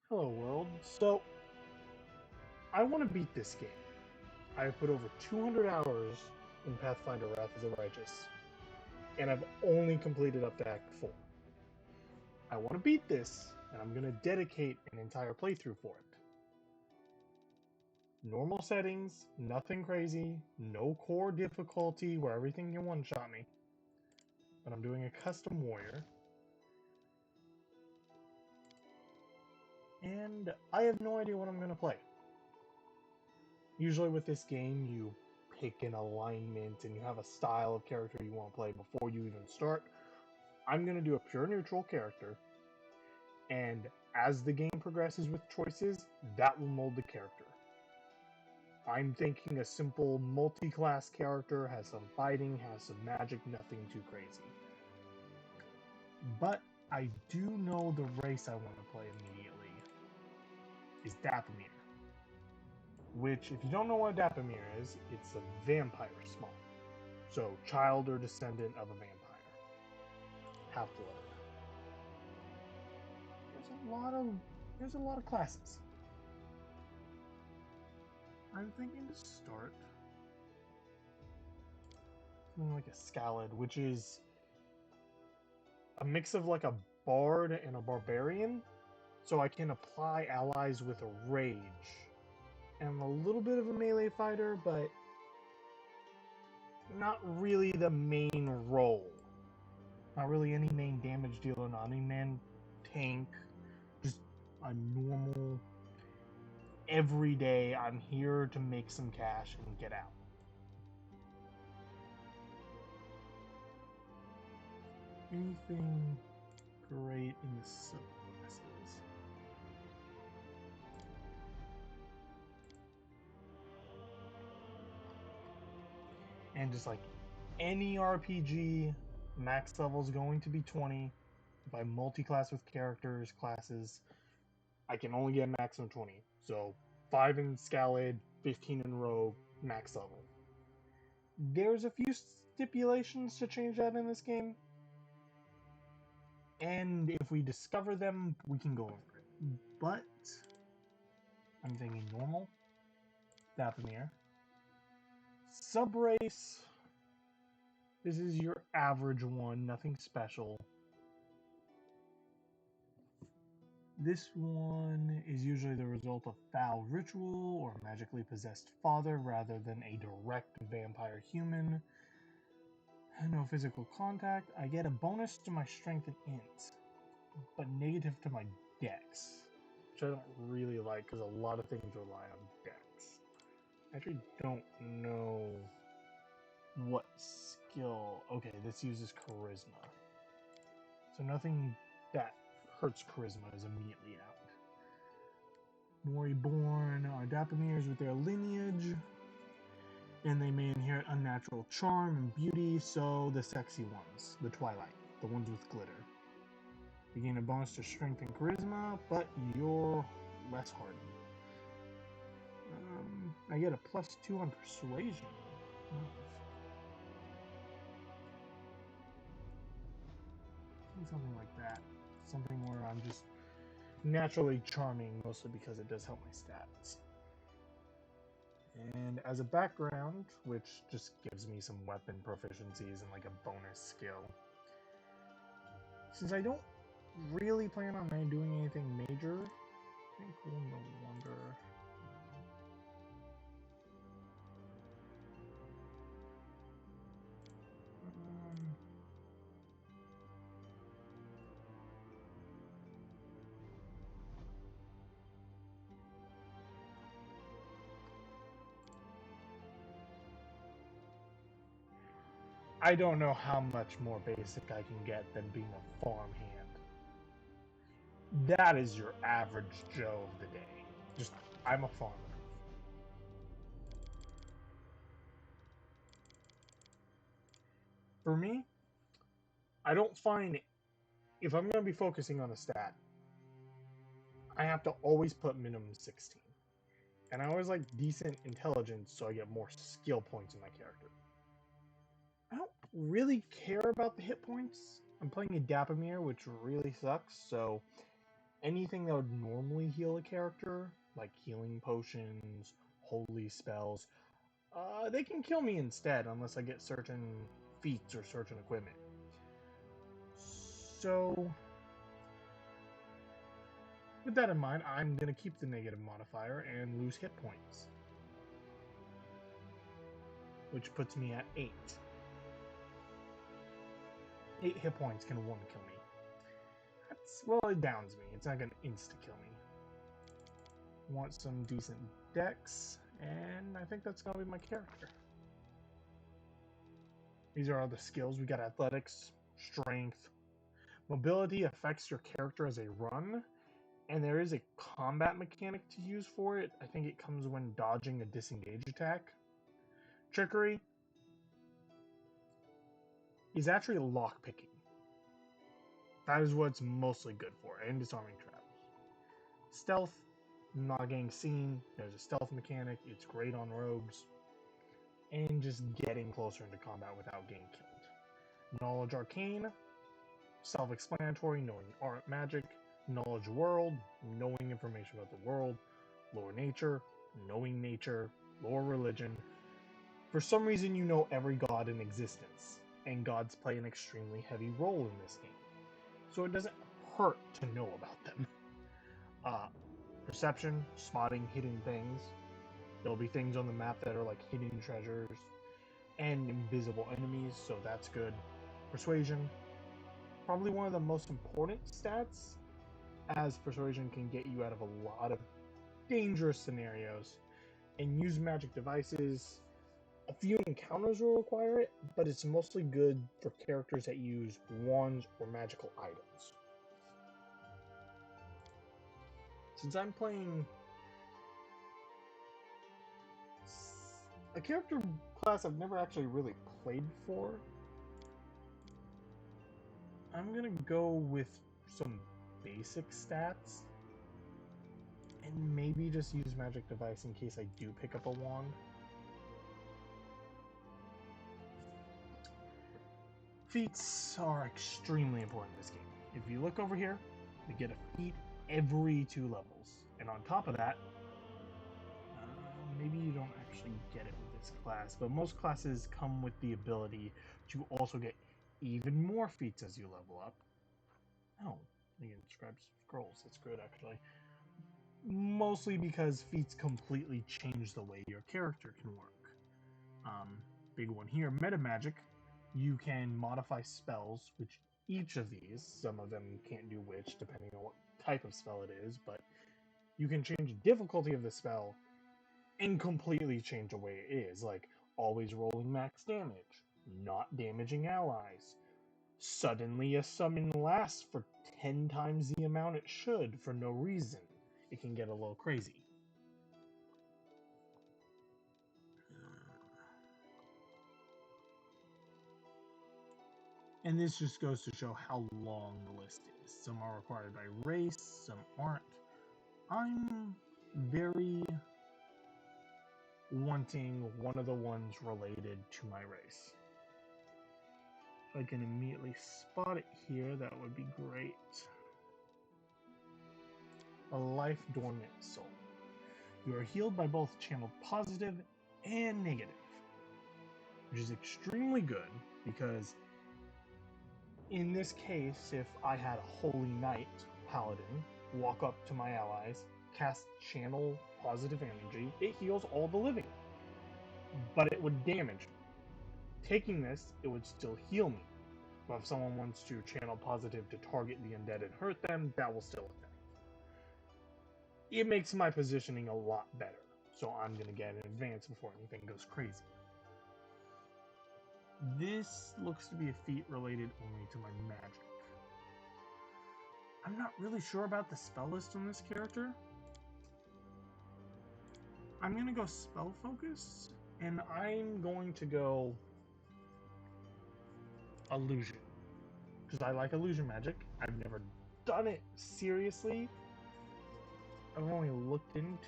Hello, world. So, I want to beat this game. I have put over 200 hours in Pathfinder Wrath of the Righteous, and I've only completed up to Act 4. I want to beat this, and I'm going to dedicate an entire playthrough for it. Normal settings, nothing crazy, no core difficulty where everything can one-shot me. But I'm doing a custom warrior. And I have no idea what I'm going to play. Usually with this game, you pick an alignment and you have a style of character you want to play before you even start. I'm going to do a pure neutral character, and as the game progresses with choices, that will mold the character. I'm thinking a simple multi-class character, has some fighting, has some magic, nothing too crazy. But I do know the race I want to play immediately is Dathomir. Which, if you don't know what Dathomir is, it's a vampire spawn. So, child or descendant of a vampire. Half-blood. There's a lot of classes. I'm thinking to start something like a Scalad, which is a mix of like a bard and a barbarian. So I can apply allies with a rage. And I'm a little bit of a melee fighter, but not really the main role. Not really any main damage dealer, not any main tank. Just a normal, everyday, I'm here to make some cash and get out. Anything great in the subclasses? And just like any RPG, max level is going to be 20. If I multi-class with characters, classes, I can only get maximum 20. So 5 in Scalad, 15 in Rogue, max level. There's a few stipulations to change that in this game. And if we discover them, we can go over it. But I'm thinking normal, Dathomir. Subrace, this is your average one, nothing special. This one is usually the result of foul ritual or magically possessed father rather than a direct vampire human. No physical contact. I get a bonus to my strength and int, but negative to my dex, which I don't really like because a lot of things rely on dex. I actually don't know what skill. Okay, this uses charisma. So nothing that hurts charisma is immediately out. Mori born are Dathomir with their lineage, and they may inherit unnatural charm and beauty, so the sexy ones, the Twilight, the ones with glitter. You gain a bonus to strength and charisma, but you're less hardy. I get a +2 on persuasion. Something like that. Something where I'm just naturally charming, mostly because it does help my stats. And as a background, which just gives me some weapon proficiencies and like a bonus skill. Since I don't really plan on doing anything major, I think we'll no wonder. I don't know how much more basic I can get than being a farmhand. That is your average Joe of the day. Just, I'm a farmer. For me, I don't find, if I'm going to be focusing on a stat, I have to always put minimum 16. And I always like decent intelligence so I get more skill points in my character. I don't really care about the hit points. I'm playing a Dathomir, which really sucks, so anything that would normally heal a character, like healing potions, holy spells, they can kill me instead unless I get certain feats or certain equipment. So, with that in mind, I'm going to keep the negative modifier and lose hit points, which puts me at 8. 8 hit points can one kill me. Well, it downs me. It's not going to insta-kill me. Want some decent dex, and I think that's going to be my character. These are all the skills. We got athletics, strength. Mobility affects your character as a run, and there is a combat mechanic to use for it. I think it comes when dodging a disengage attack. Trickery is actually lockpicking. That is what it's mostly good for, and disarming traps. Stealth, not getting seen. There's a stealth mechanic. It's great on rogues. And just getting closer into combat without getting killed. Knowledge Arcane, self-explanatory, knowing art, magic. Knowledge World, knowing information about the world. Lore Nature, knowing nature. Lore Religion. For some reason, you know every god in existence, and gods play an extremely heavy role in this game. So it doesn't hurt to know about them. Perception, spotting hidden things. There'll be things on the map that are like hidden treasures and invisible enemies, so that's good. Persuasion, probably one of the most important stats, as persuasion can get you out of a lot of dangerous scenarios. And use magic devices. A few encounters will require it, but it's mostly good for characters that use wands or magical items. Since I'm playing a character class I've never actually really played before, I'm gonna go with some basic stats and maybe just use magic device in case I do pick up a wand. Feats are extremely important in this game. If you look over here, we get a feat every 2 levels. And on top of that, maybe you don't actually get it with this class, but most classes come with the ability to also get even more feats as you level up. Oh, you can inscribe scrolls. That's good, actually. Mostly because feats completely change the way your character can work. Big one here, meta magic. You can modify spells, which each of these, some of them can't do which, depending on what type of spell it is, but you can change the difficulty of the spell and completely change the way it is, like always rolling max damage, not damaging allies. Suddenly a summon lasts for 10 times the amount it should for no reason. It can get a little crazy. And this just goes to show how long the list is. Some are required by race, some aren't. I'm very wanting one of the ones related to my race. If I can immediately spot it here, that would be great. A life dormant soul. You are healed by both channeled positive and negative, which is extremely good because in this case, if I had a Holy Knight Paladin walk up to my allies, cast Channel Positive Energy, it heals all the living, but it would damage me. Taking this, it would still heal me. But if someone wants to Channel Positive to target the undead and hurt them, that will still affect. It makes my positioning a lot better, so I'm going to get an advance before anything goes crazy. This looks to be a feat related only to my magic. I'm not really sure about the spell list on this character. I'm going to go spell focus, and I'm going to go illusion. Because I like illusion magic. I've never done it seriously. I've only looked into...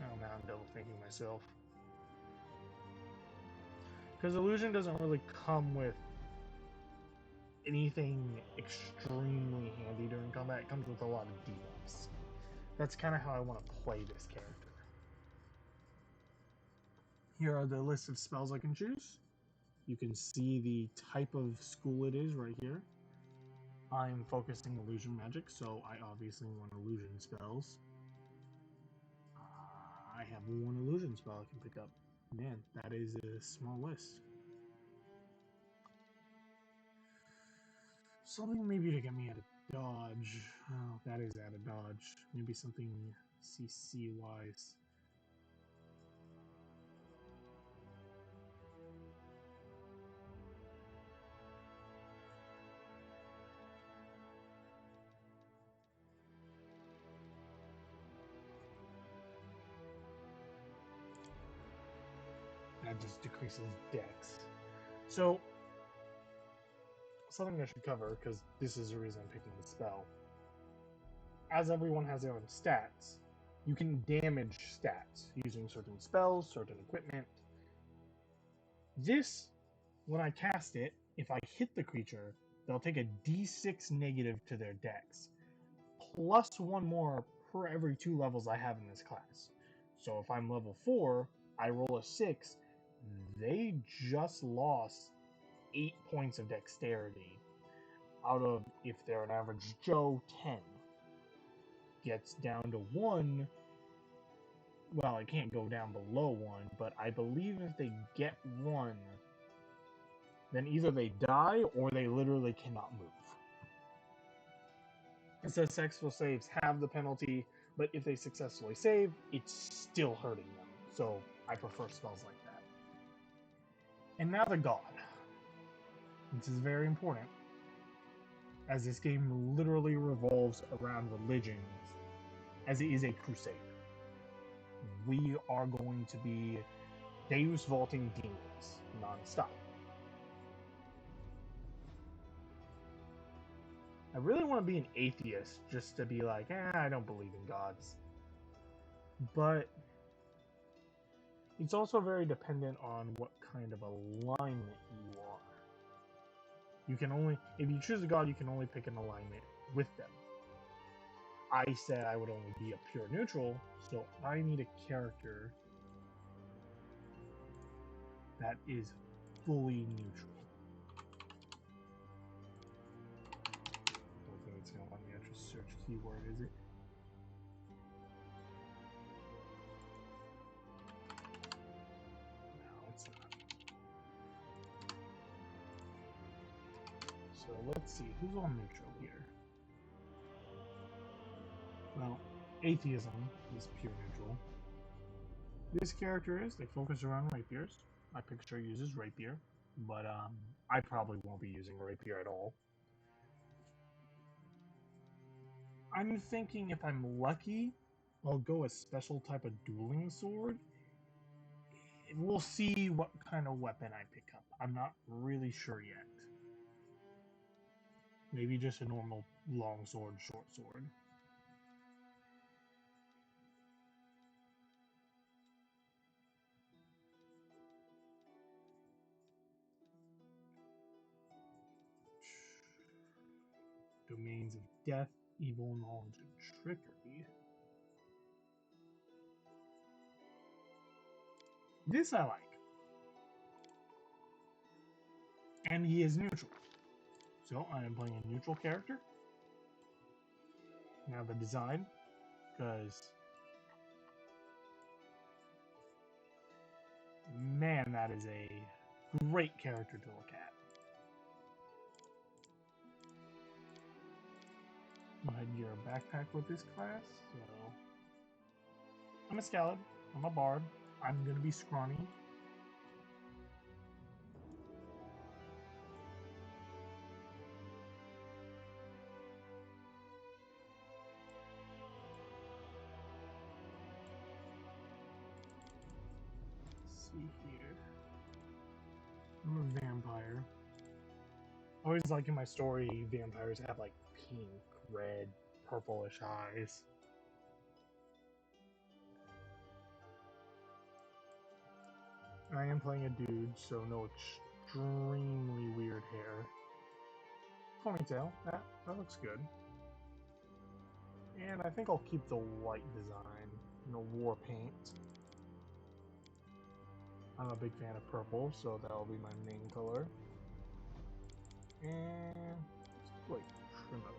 Oh, now I'm double thinking myself. Because illusion doesn't really come with anything extremely handy during combat. that comes with a lot of debuffs. That's kind of how I want to play this character. Here are the list of spells I can choose. You can see the type of school it is right here. I'm focusing illusion magic, so I obviously want illusion spells. I have one illusion spell I can pick up. Man, that is a small list. Something maybe to get me out of dodge. Oh, that is out of dodge. Maybe something CC wise. That just decreases dex. So, something I should cover, because this is the reason I'm picking the spell. As everyone has their own stats, you can damage stats using certain spells, certain equipment. This, when I cast it, if I hit the creature, they'll take a d6 negative to their dex, plus one more per every 2 levels I have in this class. So if I'm level 4, I roll a 6, they just lost 8 points of dexterity out of, if they're an average Joe, 10. Gets down to 1. Well, it can't go down below 1, but I believe if they get 1, then either they die or they literally cannot move. It says successful saves have the penalty, but if they successfully save, it's still hurting them. So I prefer spells like that. And now the God. This is very important, as this game literally revolves around religions, as it is a crusade. We are going to be Deus vaulting demons non-stop. I really want to be an atheist just to be like, I don't believe in gods. But it's also very dependent on what kind of alignment you are. You can only, if you choose a god, you can only pick an alignment with them. I said I would only be a pure neutral, so I need a character that is fully neutral. I don't think it's going to let me actually search keyword, is it? No, it's not. So let's see, who's all neutral here? Well, atheism is pure neutral. This character is, they focus around rapiers. My picture uses rapier, but I probably won't be using rapier at all. I'm thinking if I'm lucky, I'll go a special type of dueling sword. We'll see what kind of weapon I pick up. I'm not really sure yet. Maybe just a normal long sword, short sword. Domains of death, evil, knowledge, and trickery. This I like. And he is neutral. So I am playing a neutral character. Now the design, because man, that is a great character to look at. Go ahead and get a backpack with this class. So I'm a Scallop. I'm a bard. I'm gonna be scrawny. Let's see here. I'm a vampire. Always like in my story, vampires have like pink, red, purplish eyes. I am playing a dude, so no extremely weird hair. Ponytail, that looks good. And I think I'll keep the white design, war paint. I'm a big fan of purple, so that'll be my main color. And like trim a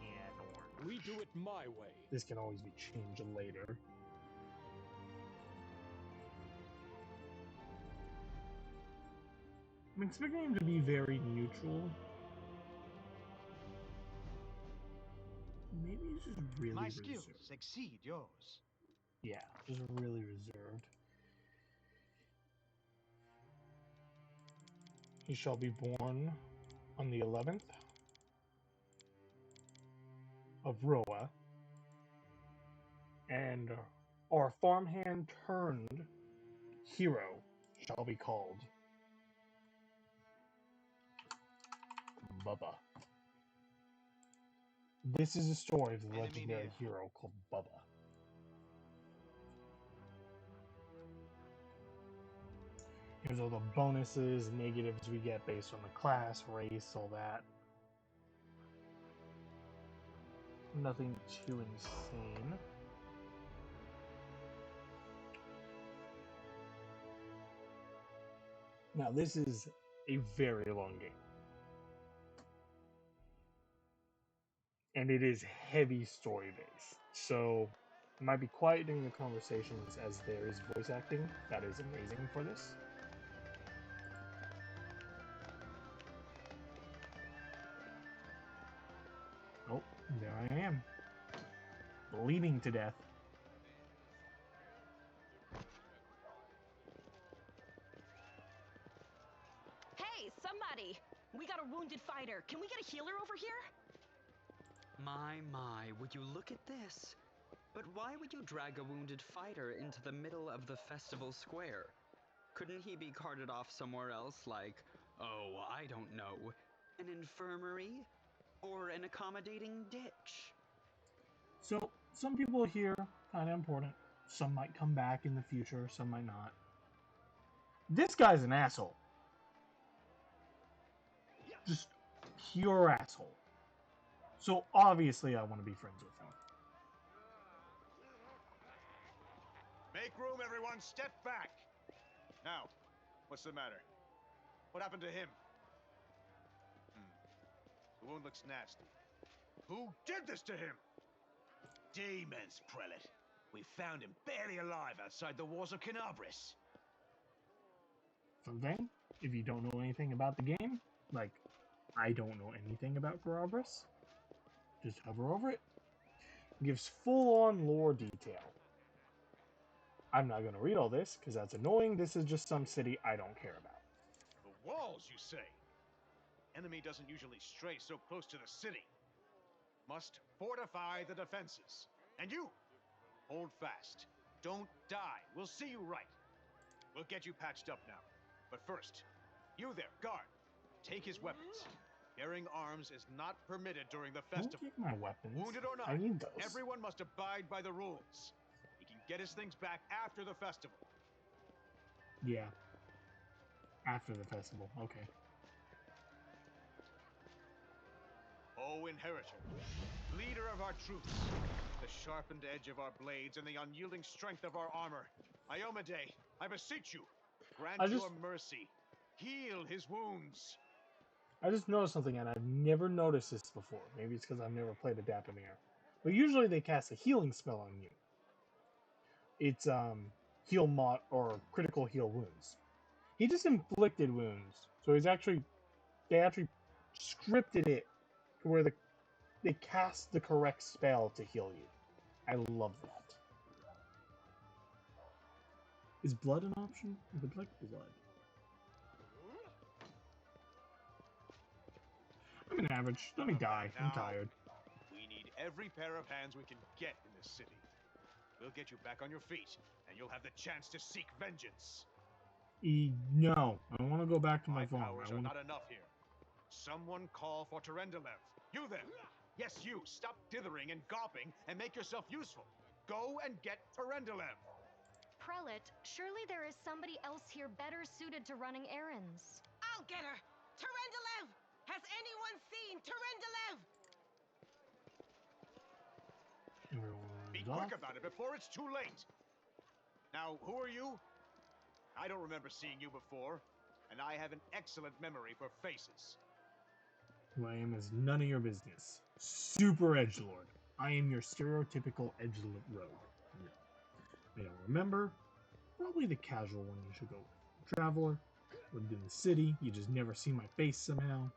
tan orange. We do it my way. This can always be changed later. I'm expecting him to be very neutral. Maybe he's just really My reserved. skills exceed yours. Yeah, just really reserved. He shall be born on the 11th of Roa, and our farmhand turned hero shall be called Bubba. This is a story of the legendary hero called Bubba. Here's all the bonuses, negatives we get based on the class, race, all that. Nothing too insane. Now, this is a very long game. And it is heavy story based. So, I might be quiet during the conversations as there is voice acting. That is amazing for this. Oh, there I am. Bleeding to death. Hey, somebody! We got a wounded fighter. Can we get a healer over here? My, would you look at this? But why would you drag a wounded fighter into the middle of the festival square? Couldn't he be carted off somewhere else like, oh, I don't know, an infirmary? Or an accommodating ditch? So, some people here, kind of important. Some might come back in the future, some might not. This guy's an asshole. Just pure asshole. So obviously I want to be friends with him. Make room, everyone. Step back. Now, what's the matter? What happened to him? The wound looks nasty. Who did this to him? Demons, Prelate. We found him barely alive outside the walls of Canabris. Something, if you don't know anything about the game, like, I don't know anything about Canabris, just hover over it. It gives full-on lore detail. I'm not going to read all this, because that's annoying. This is just some city I don't care about. The walls, you say? Enemy doesn't usually stray so close to the city. Must fortify the defenses. And you, hold fast. Don't die. We'll see you right. We'll get you patched up now. But first, you there, guard. Take his weapons. Bearing arms is not permitted during the festival. Don't take my weapons. Wounded or not, I need those. everyone must abide by the rules. He can get his things back after the festival. Yeah. After the festival, okay. O Inheritor, leader of our troops, the sharpened edge of our blades and the unyielding strength of our armor, Iomade, I beseech you, grant your mercy. Heal his wounds. I just noticed something, and I've never noticed this before. Maybe it's because I've never played a Dappamere. But usually they cast a healing spell on you. It's heal mod or critical heal wounds. He just inflicted wounds, so they actually scripted it to where they cast the correct spell to heal you. I love that. Is blood an option? I would like blood. I'm an average. Let me die. I'm tired. We need every pair of hands we can get in this city. We'll get you back on your feet, and you'll have the chance to seek vengeance. No, I want to go back to my farm. Powers are not enough here. Someone call for Terendelev. You there! Yes, you! Stop dithering and gawping and make yourself useful. Go and get Terendelev. Prelate, surely there is somebody else here better suited to running errands. I'll get her! Terendelev! Has anyone seen Terendelev? off. quick about it before it's too late. Now, who are you? I don't remember seeing you before, and I have an excellent memory for faces. Who I am is none of your business. Super edgelord. I am your stereotypical edgelord rogue. No. I don't remember. Probably the casual one you should go with. Traveler. Lived in the city. You just never see my face somehow.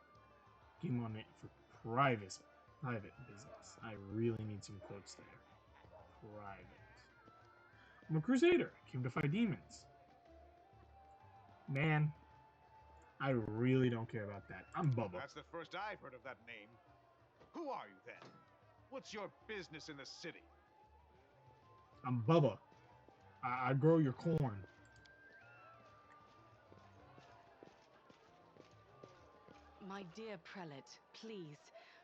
Came on it for private business. I really need some quotes there. Private. I'm a crusader. Came to fight demons. Man, I really don't care about that. I'm Bubba. That's the first I've heard of that name. Who are you then? What's your business in the city? I'm Bubba. I grow your corn. My dear prelate, please,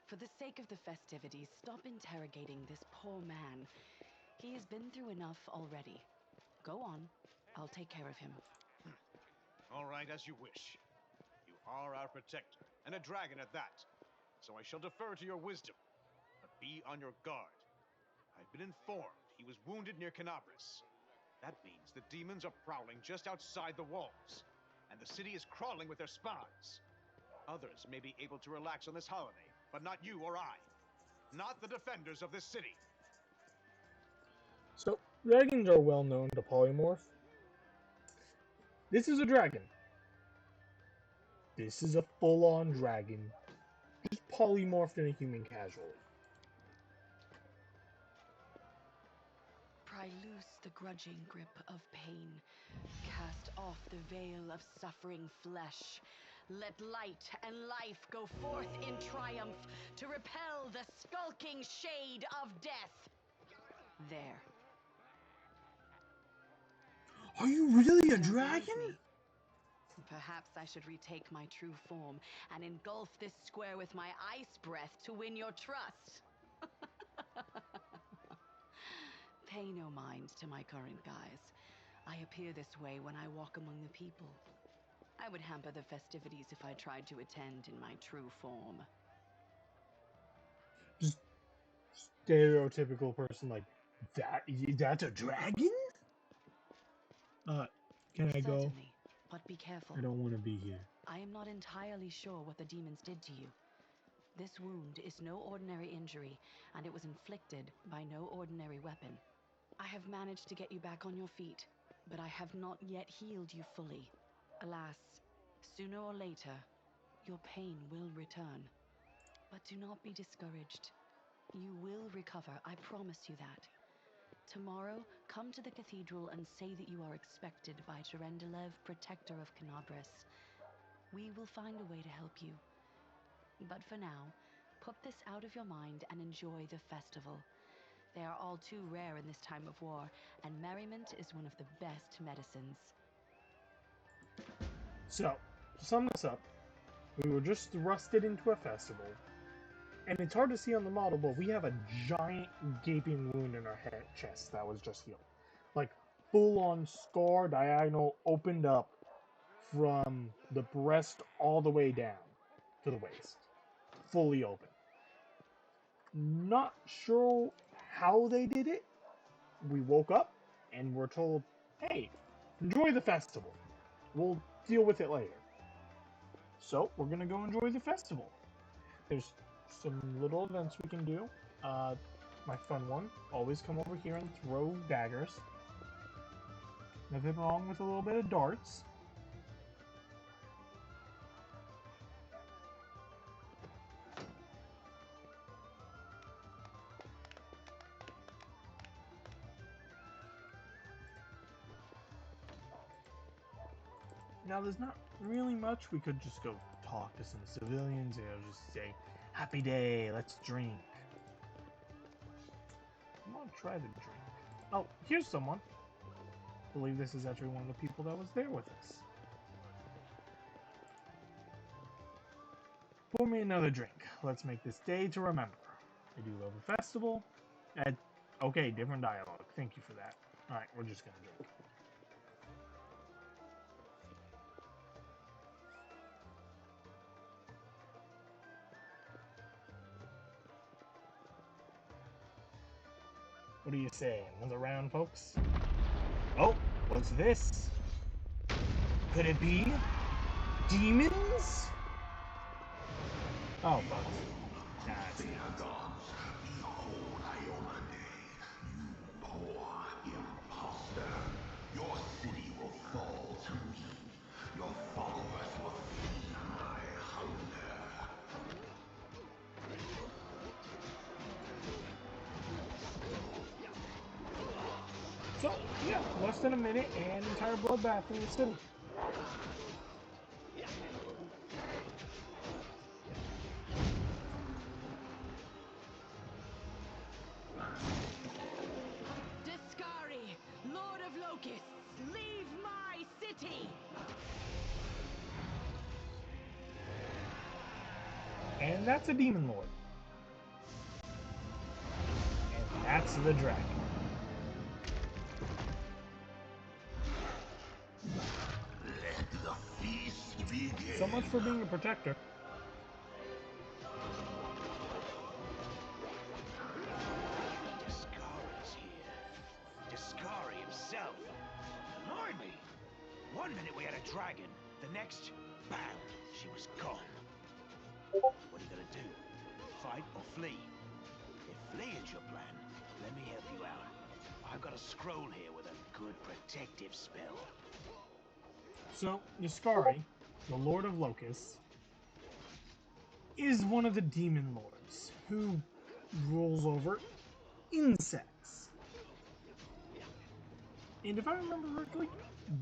for the sake of the festivities, stop interrogating this poor man. He has been through enough already. Go on. I'll take care of him. All right, as you wish. You are our protector, and a dragon at that. So I shall defer to your wisdom. But be on your guard. I've been informed he was wounded near Canabris. That means the demons are prowling just outside the walls, and the city is crawling with their spies. Others may be able to relax on this holiday, but not you or I. Not the defenders of this city. So, dragons are well known to polymorph. This is a dragon. This is a full-on dragon. Just polymorphed in a human casually. Pry loose the grudging grip of pain. Cast off the veil of suffering flesh. Let light and life go forth in triumph to repel the skulking shade of death. There. Are you really a Don't believe dragon? me? Perhaps I should retake my true form and engulf this square with my ice breath to win your trust. Pay no mind to my current guise. I appear this way when I walk among the people. I would hamper the festivities if I tried to attend in my true form. Just stereotypical person like that. That's a dragon? Can I go? Certainly, but be careful. I don't want to be here. I am not entirely sure what the demons did to you. This wound is no ordinary injury, and it was inflicted by no ordinary weapon. I have managed to get you back on your feet, but I have not yet healed you fully. Alas, sooner or later, your pain will return. But do not be discouraged. You will recover, I promise you that. Tomorrow, come to the cathedral and say that you are expected by Terendelev, protector of Canabris. We will find a way to help you. But for now, put this out of your mind and enjoy the festival. They are all too rare in this time of war, and merriment is one of the best medicines. So, to sum this up, we were just thrusted into a festival, and it's hard to see on the model, but we have a giant gaping wound in our head chest that was just healed. Like, full-on scar, diagonal, opened up from the breast all the way down to the waist. Fully open. Not sure how they did it. We woke up and were told, hey, enjoy the festival. We'll deal with it later. So, we're going to go enjoy the festival. There's some little events we can do. My fun one, always come over here and throw daggers. Nothing wrong with a little bit of darts. Now, there's not really much. We could just go talk to some civilians, just say, happy day, let's drink. I want to try the drink. Oh, here's someone. I believe this is actually one of the people that was there with us. Pour me another drink. Let's make this day to remember. I do love a festival. Okay, different dialogue. Thank you for that. Alright, we're just gonna drink. What do you say? Another round, folks? Oh, what's this? Could it be demons? Oh, folks. Nah, it's not. Your city will fall to me. Your followers will feed my hunger. So, yeah, less than a minute and entire bloodbath in the city. Discari, Lord of Locusts, leave my city! And that's a demon lord. And that's the dragon. Let the feast begin. So much for being a protector. Discari's here. Discari himself. Blimey! One minute we had a dragon, the next, bam, she was gone. What are you gonna do? Fight or flee? If fleeing's your plan, let me help you out. I've got a scroll here with a good protective spell. So, Niscari, the Lord of Locusts, is one of the demon lords who rules over insects. And if I remember correctly,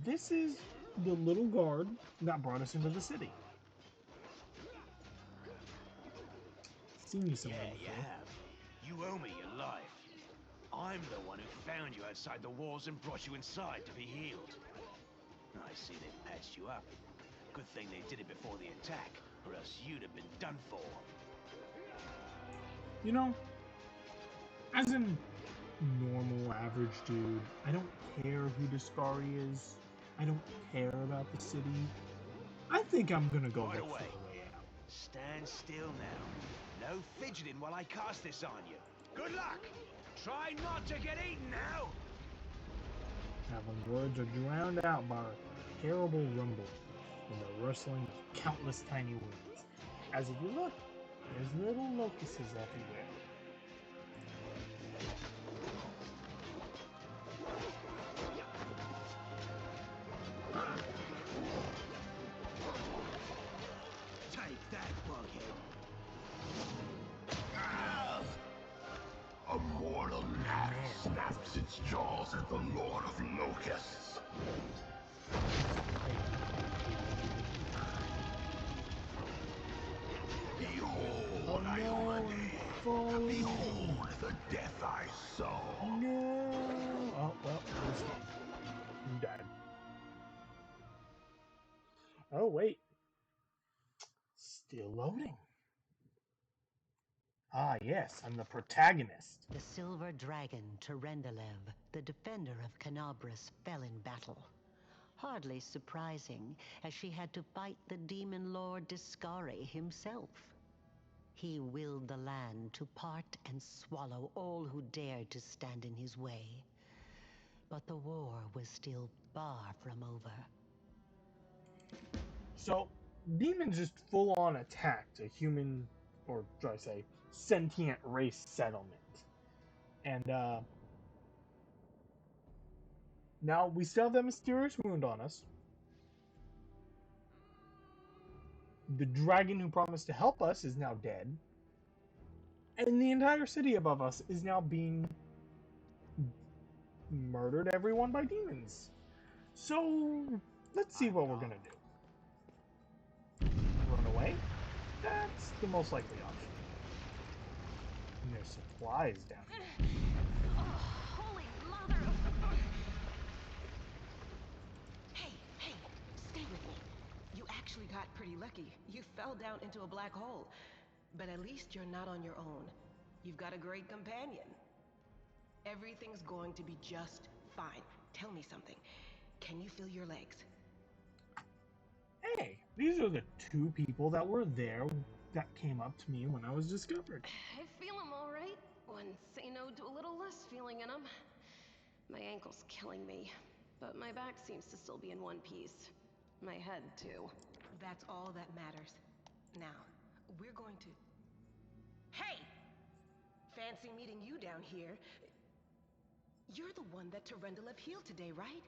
this is the little guard that brought us into the city. Seen you somewhere Yeah, you before. have. You owe me your life. I'm the one who found you outside the walls and brought you inside to be healed. I see they've patched you up. Good thing they did it before the attack, or else you'd have been done for. You know, as a normal, average dude, I don't care who Discari is. I don't care about the city. I think I'm gonna go Right look away. for a way out. Stand still now. No fidgeting while I cast this on you. Good luck! Try not to get eaten now! Having words are drowned out by a terrible rumble and the rustling of countless tiny wings. As if you look, there's little locusts everywhere. Take that, bughead. A mortal gnat snaps its jaws at the Lord of Locusts. Behold, Ione. Behold the death I sow. No! Oh, well, he's dead. He died. Oh, wait. Still loading. Ah, yes, I'm the protagonist. The silver dragon, Terendelev, the defender of Canabras, fell in battle. Hardly surprising, as she had to fight the demon lord Discari himself. He willed the land to part and swallow all who dared to stand in his way. But the war was still far from over. So, demons just full on attacked a human, or should I say, sentient race settlement. And, now we still have that mysterious wound on us. The dragon who promised to help us is now dead. And the entire city above us is now being murdered everyone by demons. So, let's see what we're gonna do. Run away? That's the most likely option. And there's supplies down here. Oh, holy mother of... Hey, stay with me. You actually got pretty lucky. You fell down into a black hole. But at least you're not on your own. You've got a great companion. Everything's going to be just fine. Tell me something. Can you feel your legs? Hey, these are the two people that were there that came up to me when I was discovered. I feel him all right. One say do a little less feeling in them. My ankle's killing me, but my back seems to still be in one piece. My head, too. That's all that matters. Now, we're going to... Hey! Fancy meeting you down here. You're the one that Terendelev healed today, right?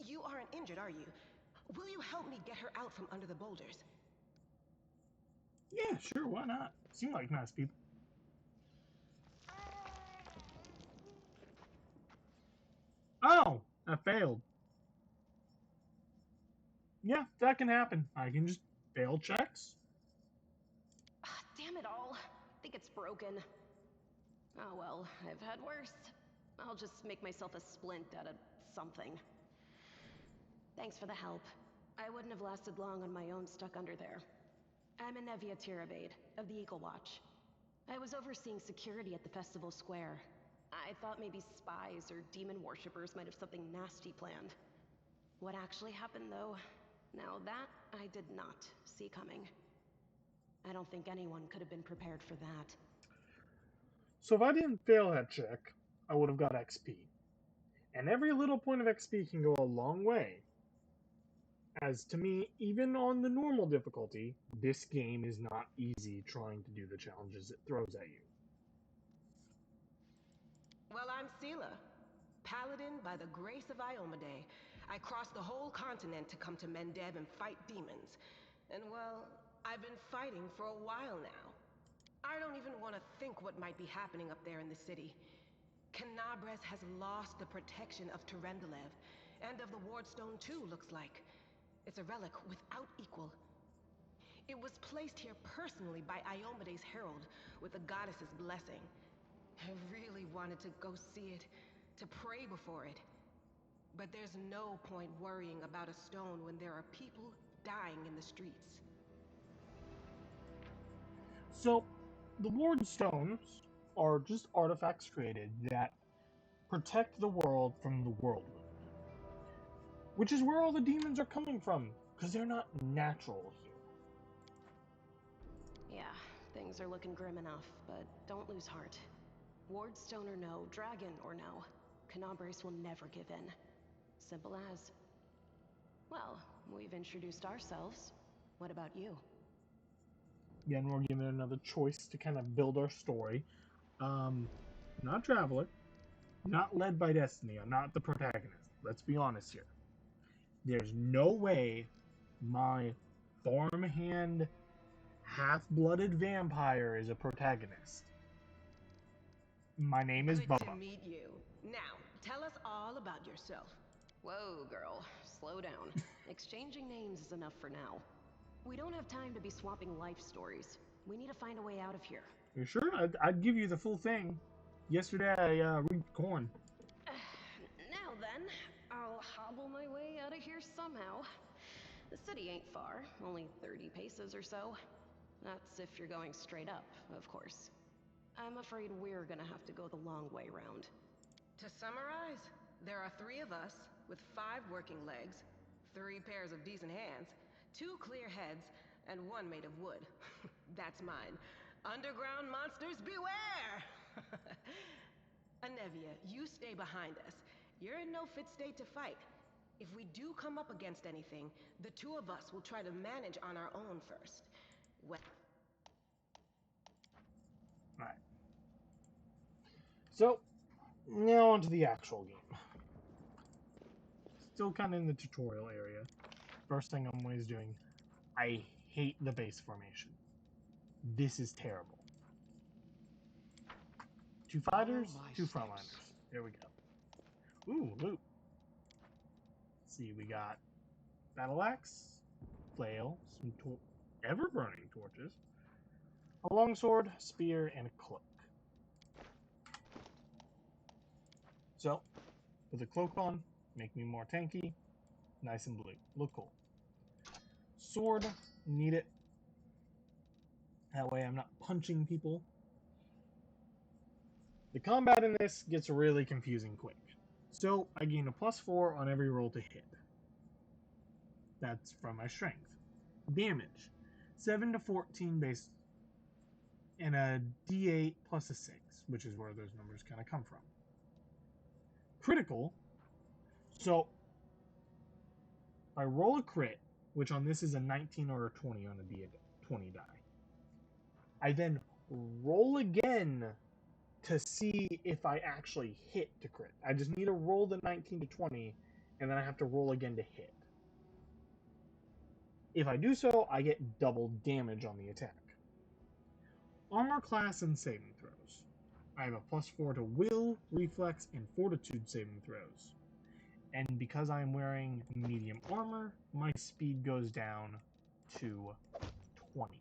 You aren't injured, are you? Will you help me get her out from under the boulders? Yeah, sure, why not? Seem like nice people. Oh, I failed. Yeah, that can happen. I can just fail checks. Damn it all. I think it's broken. Oh well, I've had worse. I'll just make myself a splint out of something. Thanks for the help. I wouldn't have lasted long on my own stuck under there. I'm Anevia Tirabade, of the Eagle Watch. I was overseeing security at the festival square. I thought maybe spies or demon worshippers might have something nasty planned. What actually happened, though, now that I did not see coming. I don't think anyone could have been prepared for that. So if I didn't fail that check, I would have got XP. And every little point of XP can go a long way. As to me, even on the normal difficulty, this game is not easy trying to do the challenges it throws at you. Well, I'm Sela, paladin by the grace of Iomade. I crossed the whole continent to come to Mendev and fight demons. And well, I've been fighting for a while now. I don't even want to think what might be happening up there in the city. Canabres has lost the protection of Terendelev, and of the Wardstone too, looks like. It's a relic without equal. It was placed here personally by Iomade's herald, with the goddess's blessing. I really wanted to go see it, to pray before it. But there's no point worrying about a stone when there are people dying in the streets. So, the Ward Stones are just artifacts created that protect the world from the World Wound. Which is where all the demons are coming from, because they're not natural here. Yeah, things are looking grim enough, but don't lose heart. Wardstone or no, dragon or no, Canabres will never give in. Simple as. Well, we've introduced ourselves. What about you? Again, we're given another choice to kind of build our story. Not Traveler, not led by destiny. I'm not the protagonist. Let's be honest here. There's no way my farmhand, half-blooded vampire is a protagonist. My name is Good Bubba. to meet you. Now, tell us all about yourself. Whoa, girl. Slow down. Exchanging names is enough for now. We don't have time to be swapping life stories. We need to find a way out of here. You sure? I'd give you the full thing. Yesterday I reaped corn. Now then, I'll hobble my way out of here somehow. The city ain't far, only 30 paces or so. That's if you're going straight up, of course. I'm afraid we're gonna have to go the long way round. To summarize, there are 3 of us, with 5 working legs, 3 pairs of decent hands, 2 clear heads, and 1 made of wood. That's mine. Underground monsters beware! Anevia, you stay behind us. You're in no fit state to fight. If we do come up against anything, the 2 of us will try to manage on our own first. Well... Alright. So, now onto the actual game. Still kind of in the tutorial area. First thing I'm always doing, I hate the base formation. This is terrible. 2 fighters, 2 frontliners. There we go. Ooh, loot. Let's see, we got battle axe, flail, some ever-burning torches, a longsword, spear, and a cloak. So, put the cloak on, make me more tanky, nice and blue. Look cool. Sword, need it. That way I'm not punching people. The combat in this gets really confusing quick. So, I gain a +4 on every roll to hit. That's from my strength. Damage, 7 to 14 base and a d8 plus a 6, which is where those numbers kind of come from. Critical, so I roll a crit, which on this is a 19 or a 20 on a d20 die. I then roll again to see if I actually hit to crit. I just need to roll the 19 to 20, and then I have to roll again to hit. If I do so, I get double damage on the attack. Armor class and saving throws. I have a +4 to will, reflex, and fortitude saving throws. And because I'm wearing medium armor, my speed goes down to 20.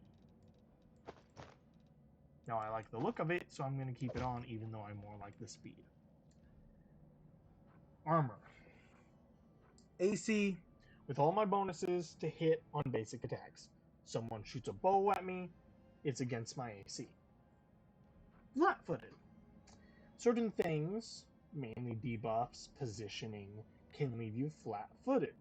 Now I like the look of it, so I'm going to keep it on even though I more like the speed. Armor. AC, with all my bonuses to hit on basic attacks. Someone shoots a bow at me, it's against my AC. Flat-footed. Certain things, mainly debuffs, positioning, can leave you flat-footed,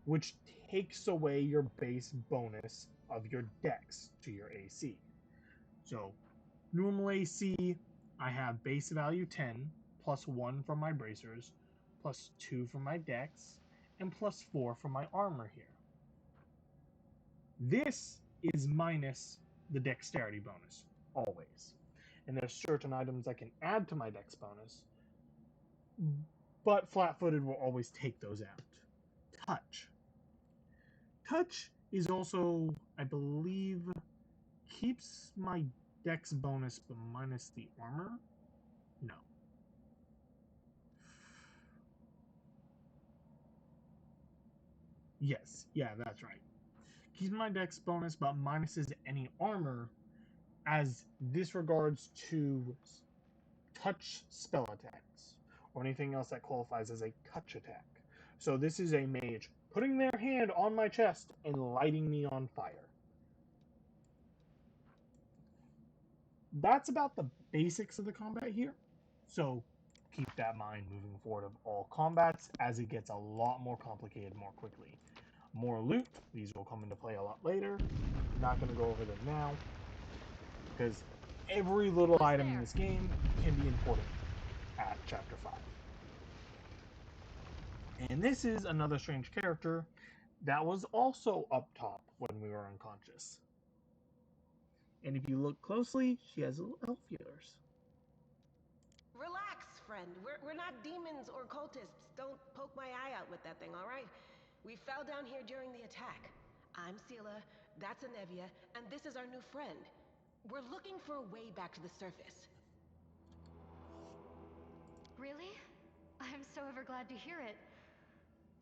which takes away your base bonus of your dex to your AC. So, normal AC, I have base value 10, +1 from my bracers, +2 from my dex, and +4 from my armor here. This is minus the dexterity bonus, always. And there's certain items I can add to my dex bonus, but flat-footed will always take those out. Touch. Touch is also, I believe, keeps my dex bonus but minus the armor? No. Yes, yeah, that's right. Keeps my dex bonus but minuses any armor, as this regards to touch spell attacks or anything else that qualifies as a touch attack. So this is a mage putting their hand on my chest and lighting me on fire. That's about the basics of the combat here. So keep that in mind moving forward of all combats, as it gets a lot more complicated more quickly. More loot, these will come into play a lot later. Not going to go over them now, because every little item in this game can be important at Chapter 5. And this is another strange character that was also up top when we were unconscious. And if you look closely, she has little elf ears. Relax, friend. We're not demons or cultists. Don't poke my eye out with that thing, all right? We fell down here during the attack. I'm Sela, that's Anevia, and this is our new friend. We're looking for a way back to the surface. Really? I'm so ever glad to hear it.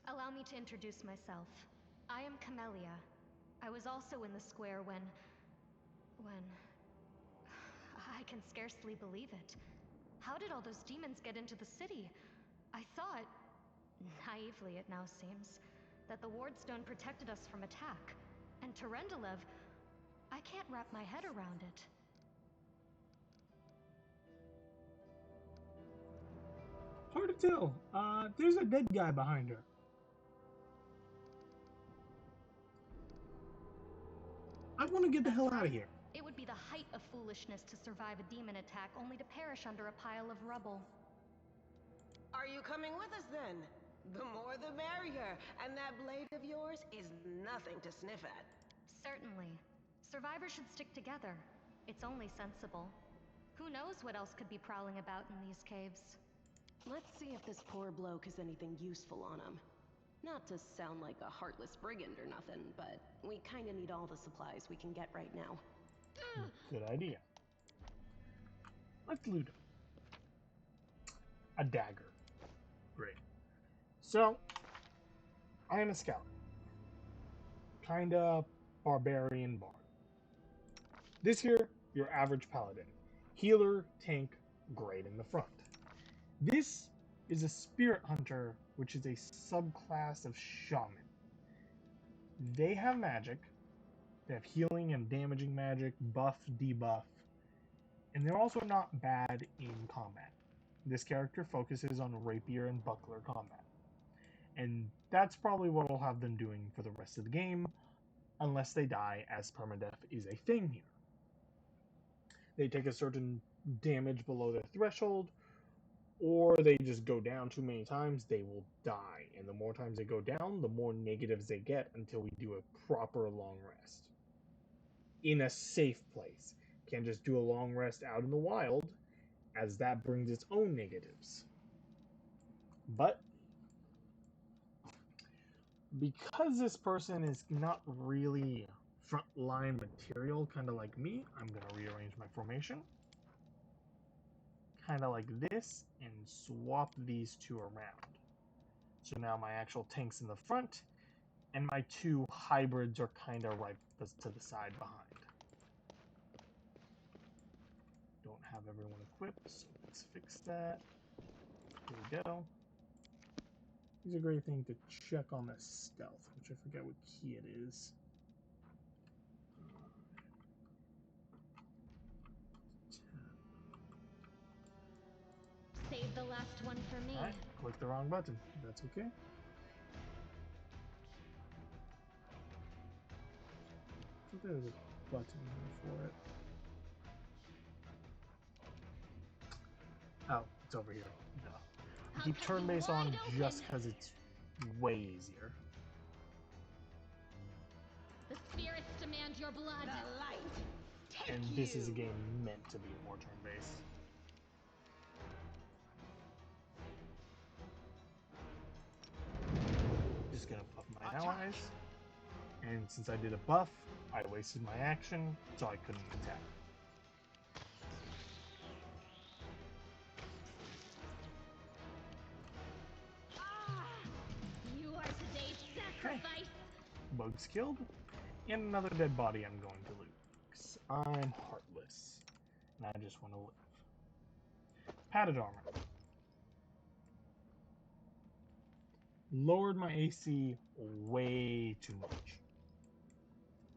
Allow me to introduce myself. I am Camellia. I was also in the square when... I can scarcely believe it. How did all those demons get into the city? I thought, naively it now seems, that the Wardstone protected us from attack. And Terendelev, I can't wrap my head around it. Hard to tell. There's a dead guy behind her. I want to get the hell out of here. It would be the height of foolishness to survive a demon attack only to perish under a pile of rubble. Are you coming with us then? The more the merrier, and that blade of yours is nothing to sniff at. Certainly. Survivors should stick together. It's only sensible. Who knows what else could be prowling about in these caves? Let's see if this poor bloke has anything useful on him. Not to sound like a heartless brigand or nothing, but we kinda need all the supplies we can get right now. Good idea. Let's loot him. A dagger. Great. So, I am a scout. Kinda barbarian bard. This here, your average paladin. Healer, tank, great in the front. This is a spirit hunter, which is a subclass of shaman. They have magic. They have healing and damaging magic, buff, debuff, and they're also not bad in combat. This character focuses on rapier and buckler combat, and that's probably what I'll have them doing for the rest of the game, unless they die, as permadeath is a thing here. they take a certain damage below their threshold, or they just go down too many times, they will die. And the more times they go down, the more negatives they get until we do a proper long rest. In a safe place. Can't just do a long rest out in the wild, as that brings its own negatives. But because this person is not really frontline material, kind of like me, I'm going to rearrange my formation. Kind of like this, and swap these two around. So now my actual tank's in the front, and my two hybrids are kind of right to the side behind. Don't have everyone equipped, so let's fix that. Here we go. It's a great thing to check on the stealth, which I forget what key it is. Save the last one for me. Alright, click the wrong button. That's okay. I think there's a button here for it. Oh, it's over here. No. I keep turn-based on just because it's way easier. The spirits demand your blood. The light. Take And you. this is a game meant to be more turn-based. Just gonna buff my allies. And since I did a buff, I wasted my action, so I couldn't attack. You are today's sacrifice. Bugs killed, and another dead body I'm going to loot. 'Cause I'm heartless, and I just want to live. Padded armor. Lowered my AC way too much.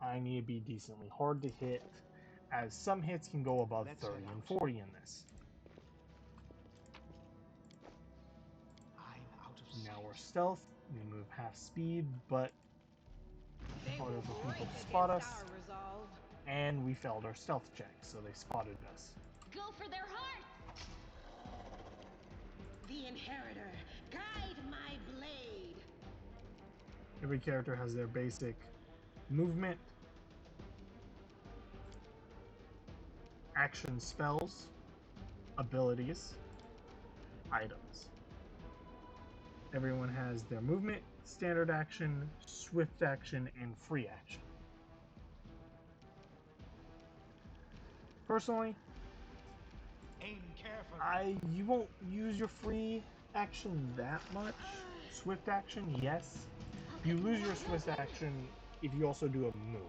I need to be decently hard to hit, as some hits can go above 30 and 40 in this. Now we're stealth, we move half speed, but harder for people to spot us. And we failed our stealth check, so they spotted us. Go for their hearts! The Inheritor, guide my blade. Every character has their basic movement, action spells, abilities, items. Everyone has their movement, standard action, swift action, and free action. Personally, you won't use your free action that much. Swift action, yes. You lose your swift action if you also do a move.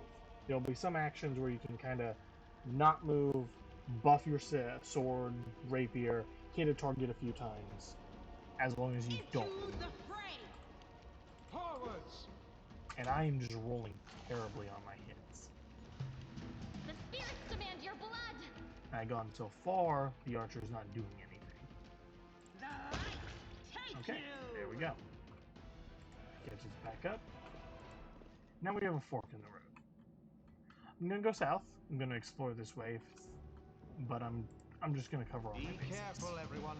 There'll be some actions where you can kind of not move, buff your sword, rapier, hit a target a few times, as long as you don't move. And I am just rolling terribly on my hits. The spirits demand your blood. I've gone so far, the archer's not doing anything. The light. Take Okay, you. there we go. Catches back up. Now we have a fork in the road. I'm gonna go south. I'm gonna explore this way, but I'm just gonna cover all my bases. Be careful, everyone.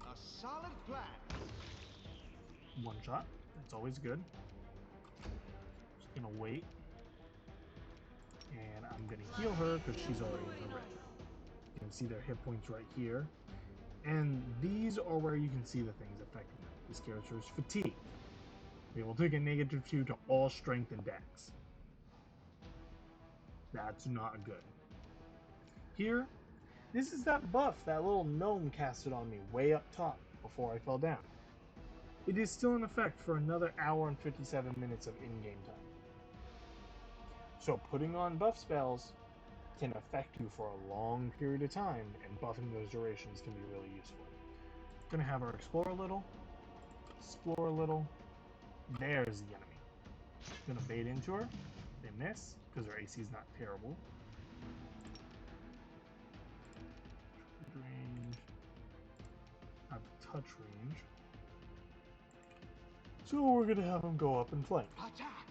A solid plan. One shot. That's always good. Just gonna wait. And I'm gonna heal her because she's already in the red. You can see their hit points right here. And these are where you can see the things affecting them. This character is fatigued. They will take a -2 to all strength and dex. That's not good. Here, this is that buff that little gnome casted on me way up top before I fell down. It is still in effect for another hour and 57 minutes of in-game time. So putting on buff spells can affect you for a long period of time, and buffing those durations can be really useful. Gonna have her explore a little. Explore a little. There's the enemy. Gonna bait into her. They miss, because her AC is not terrible. Range. I have touch range. So we're gonna have him go up and flank. Attack!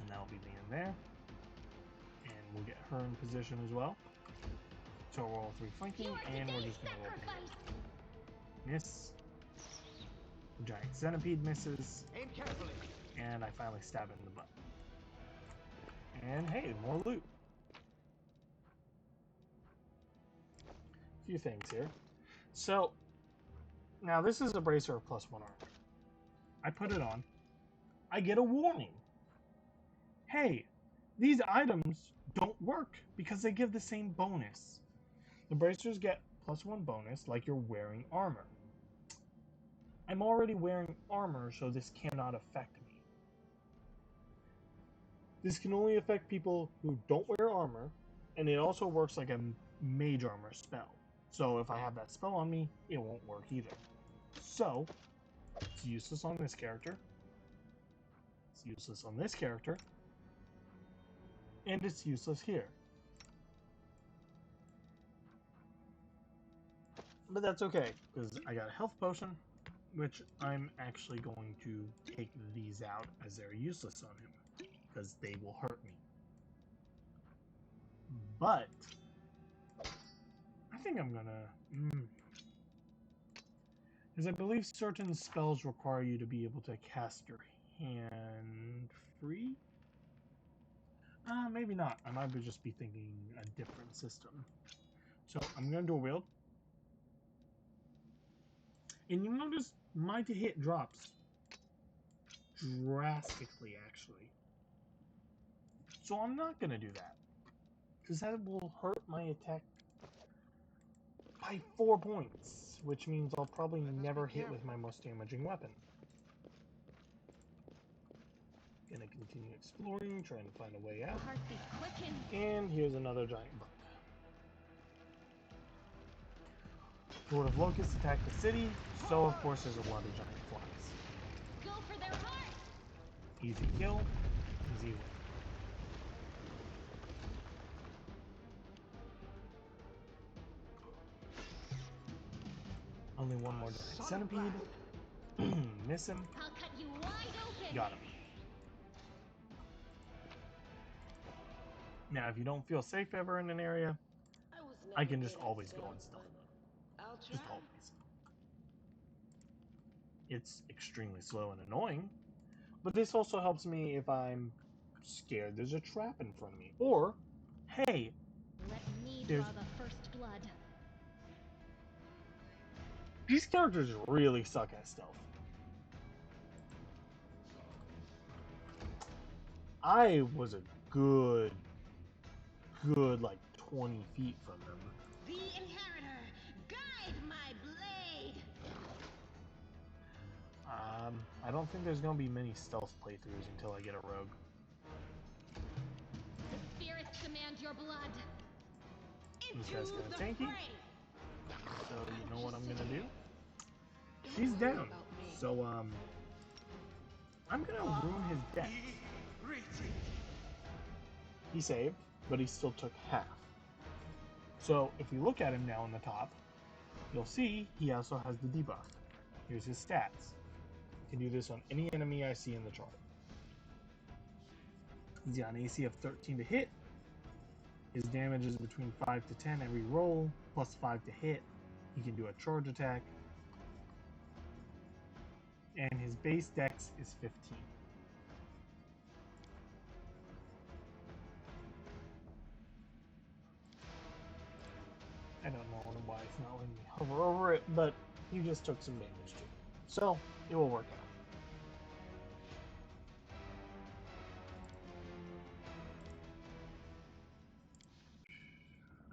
And that'll be me in there. And we'll get her in position as well. So we're all three flanking, and we're just gonna roll the miss. The giant centipede misses. Aim carefully. And I finally stab it in the butt. And hey, more loot. A few things here. So, now this is a bracer of +1 armor. I put it on. I get a warning. Hey, these items don't work because they give the same bonus. The bracers get +1 bonus like you're wearing armor. I'm already wearing armor, so this cannot affect me. This can only affect people who don't wear armor, and it also works like a mage armor spell. So if I have that spell on me, it won't work either. So, it's useless on this character. It's useless on this character. And it's useless here. But that's okay, because I got a health potion, which I'm actually going to take these out as they're useless on him, because they will hurt me. But I think I'm gonna... Because I believe certain spells require you to be able to cast your hand free? Maybe not. I might just be thinking a different system. So I'm going to do a wield. And you notice my to hit drops drastically, actually. So I'm not going to do that. Because that will hurt my attack by 4 points. Which means I'll probably never hit with my most damaging weapon. Gonna continue exploring, trying to find a way out. And here's another giant bug. Horde of locusts attack the city, so of course there's a lot of giant flies. Go for their heart. Easy kill, easy win. Only one more giant centipede. Miss him. I'll cut you wide open. Got him. Now, if you don't feel safe ever in an area, I can just always go and stealth mode. Just always. It's extremely slow and annoying, but this also helps me if I'm scared there's a trap in front of me. Or, hey, Let me draw the first blood. These characters really suck at stealth. I was a good like 20 feet from them. The Inheritor, guide my blade. I don't think there's gonna be many stealth playthroughs until I get a rogue. The spirits demand your blood. This guy's kind of tanky, so you know what I'm gonna do? He's down, so I'm gonna ruin his death. He saved, but he still took half. So if you look at him now on the top, you'll see he also has the debuff. Here's his stats. You can do this on any enemy I see in the chart. He's got an AC of 13 to hit. His damage is between 5 to 10 every roll, plus 5 to hit. He can do a charge attack. And his base dex is 15. I don't know why it's not letting me hover over it, but he just took some damage too. So, it will work out.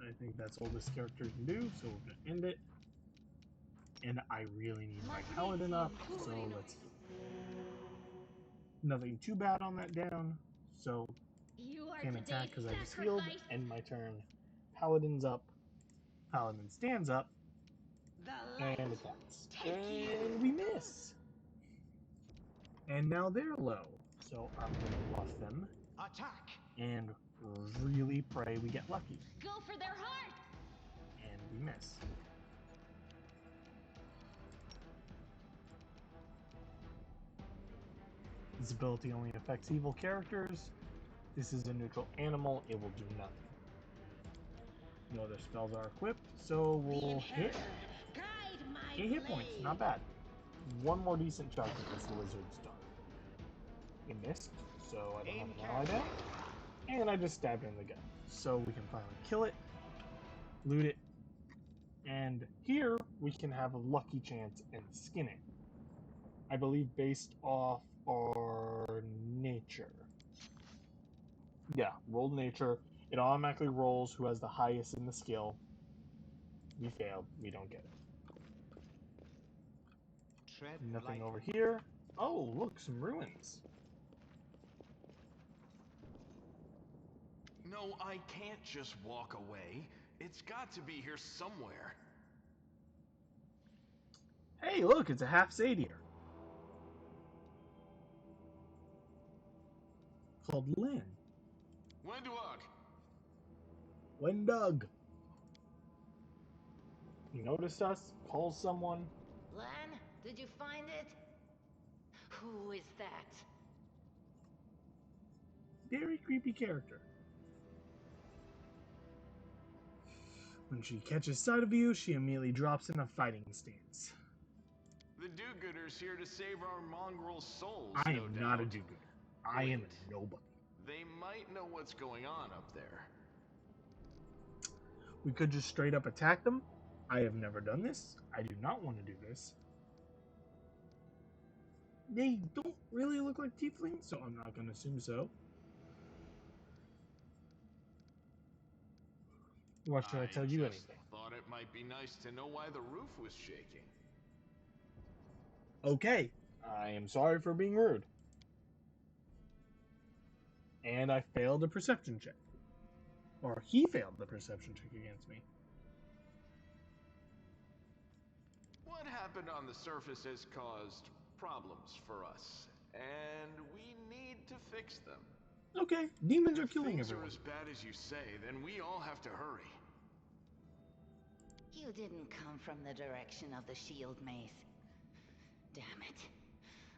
I think that's all this character can do, so we're going to end it. And I really need my paladin up, so let's see. Nothing too bad on that down, so can't attack because I just healed. End my turn. Paladin's up. Paladin stands up and attacks. And we miss. And now they're low, so I'm going to buff them. Attack! And really pray we get lucky. Go for their heart. And we miss. This ability only affects evil characters. This is a neutral animal, it will do nothing. No other spells are equipped, so we'll hit. 8 hit points, not bad. One more decent chunk of this lizard's done. It missed, so I don't have an ally down. And I just stabbed it in the gut. So we can finally kill it, loot it, and here we can have a lucky chance and skin it. I believe based off our nature. Yeah, rolled nature. It automatically rolls who has the highest in the skill. We failed. We don't get it. Nothing over here. Oh, look, some ruins. No, I can't just walk away. It's got to be here somewhere. Hey, look, it's a half satyr. Called Lynn. Wendug! Wendug. He noticed us, calls someone. Lan, did you find it? Who is that? Very creepy character. When she catches sight of you, she immediately drops in a fighting stance. The do-gooder's here to save our mongrel souls, I no am doubt. not a do-gooder. I am a nobody. They might know what's going on up there. We could just straight up attack them. I have never done this. I do not want to do this. They don't really look like tieflings, so I'm not going to assume so. Why should I tell you anything? Thought it might be nice to know why the roof was shaking. Okay, I am sorry for being rude. And I failed a perception check. Or he failed the perception check against me. What happened on the surface has caused problems for us, and we need to fix them. Okay, demons are killing If things everyone. are as bad as you say, then we all have to hurry. You didn't come from the direction of the shield maze. Damn it.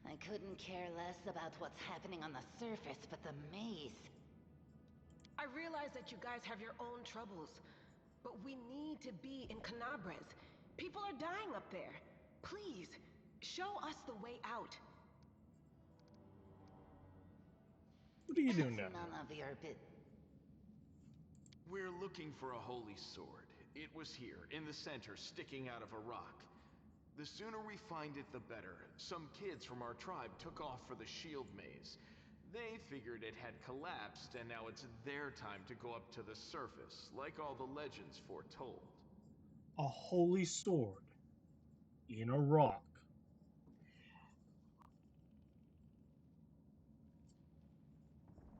I couldn't care less about what's happening on the surface, but the maze. I realize that you guys have your own troubles, but we need to be in Canabres. People are dying up there. Please, show us the way out. What are you doing down None here? of your bit. We're looking for a holy sword. It was here, in the center, sticking out of a rock. The sooner we find it, the better. Some kids from our tribe took off for the shield maze. They figured it had collapsed, and now it's their time to go up to the surface, like all the legends foretold. A holy sword in a rock.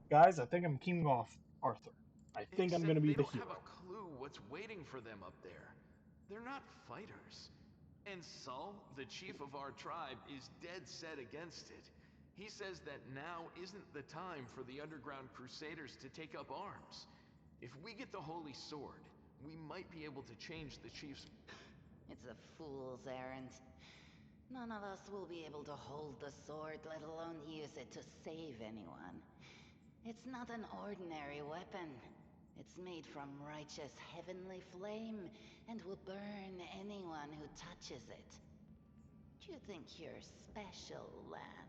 Guys, I think I'm keying off Arthur. I think I'm going to be the They don't hero. have a clue what's waiting for them up there. They're not fighters. And Saul, the chief of our tribe, is dead set against it. He says that now isn't the time for the underground crusaders to take up arms. If we get the holy sword, we might be able to change the chief's... It's a fool's errand. None of us will be able to hold the sword, let alone use it to save anyone. It's not an ordinary weapon. It's made from righteous heavenly flame, and will burn anyone who touches it. Do you think you're special, Lan?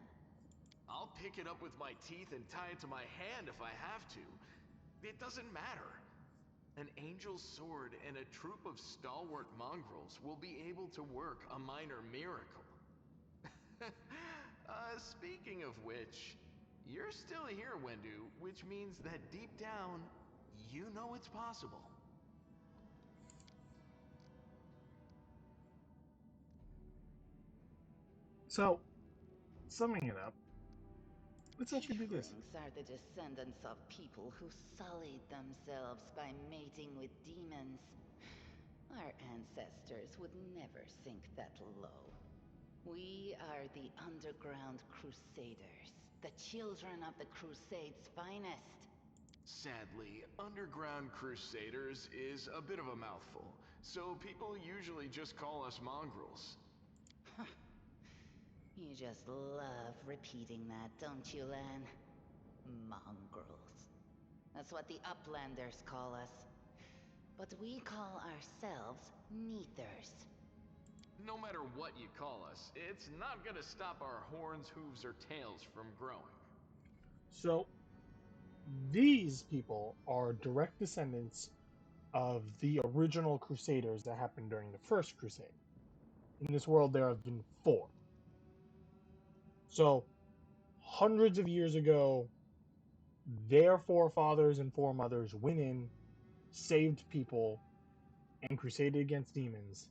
I'll pick it up with my teeth and tie it to my hand if I have to. It doesn't matter. An angel's sword and a troop of stalwart mongrels will be able to work a minor miracle. Speaking of which, you're still here, Wendu, which means that deep down, you know it's possible. So, summing it up, let's actually do this. Tieflings are the descendants of people who sullied themselves by mating with demons. Our ancestors would never sink that low. We are the underground crusaders, the children of the Crusade's finest. Sadly, underground crusaders is a bit of a mouthful, so people usually just call us mongrels. You just love repeating that, don't you, Lan? Mongrels. That's what the Uplanders call us. But we call ourselves Neathers. No matter what you call us, it's not gonna stop our horns, hooves, or tails from growing. So, these people are direct descendants of the original Crusaders that happened during the First Crusade. In this world, there have been 4. So, hundreds of years ago, their forefathers and foremothers went in, saved people, and crusaded against demons.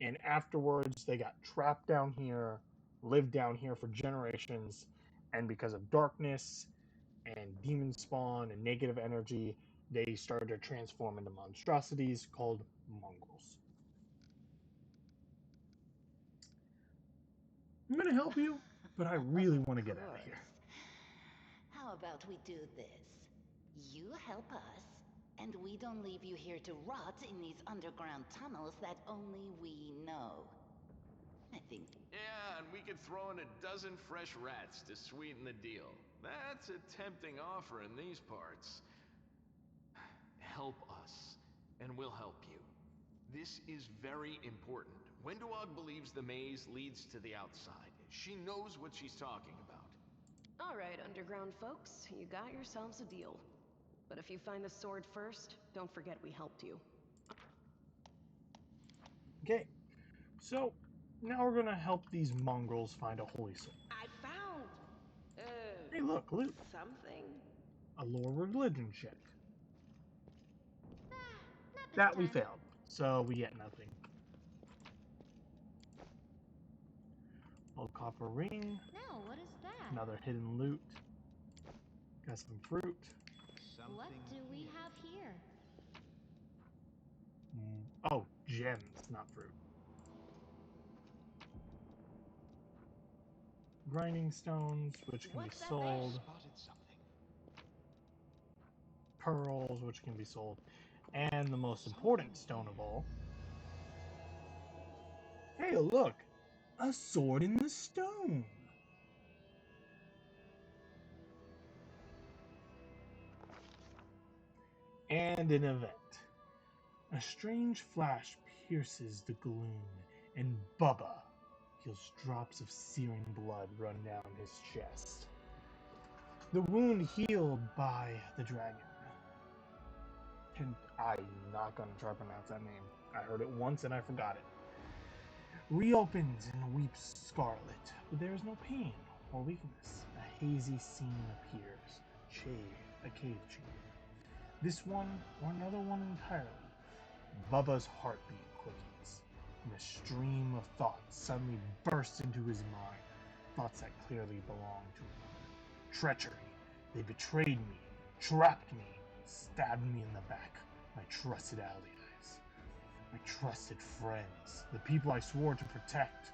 And afterwards, they got trapped down here, lived down here for generations, and because of darkness and demon spawn and negative energy, they started to transform into monstrosities called mongrels. I'm going to help you, but I really want to get out of here. How about we do this? You help us, and we don't leave you here to rot in these underground tunnels that only we know. I think. Yeah, and we could throw in a dozen fresh rats to sweeten the deal. That's a tempting offer in these parts. Help us, and we'll help you. This is very important. Wendowog believes the maze leads to the outside. She knows what she's talking about. All right, underground folks, you got yourselves a deal. But if you find the sword first, don't forget we helped you. Okay, so now we're going to help these mongrels find a holy sword. I found... Hey, look, loot. something. A lore religion check. Not this That time. we failed, so we get nothing. Old copper ring. No, what is that? Another hidden loot. Got some fruit. What do we have here? Oh, gems, not fruit. Grinding stones, which can be What's that sold. there? Spotted something. Pearls, which can be sold. And the most important stone of all. Hey, look! A sword in the stone! And an event. A strange flash pierces the gloom, and Bubba feels drops of searing blood run down his chest. The wound healed by the dragon. And I'm not going to try to pronounce that name. I heard it once and I forgot it. Reopens and weeps scarlet, but there is no pain or weakness. A hazy scene appears. A cave chamber. This one or another one entirely. Bubba's heartbeat quickens, and a stream of thoughts suddenly bursts into his mind. Thoughts that clearly belong to him. Treachery. They betrayed me, trapped me, stabbed me in the back. My trusted allies. My trusted friends. The people I swore to protect.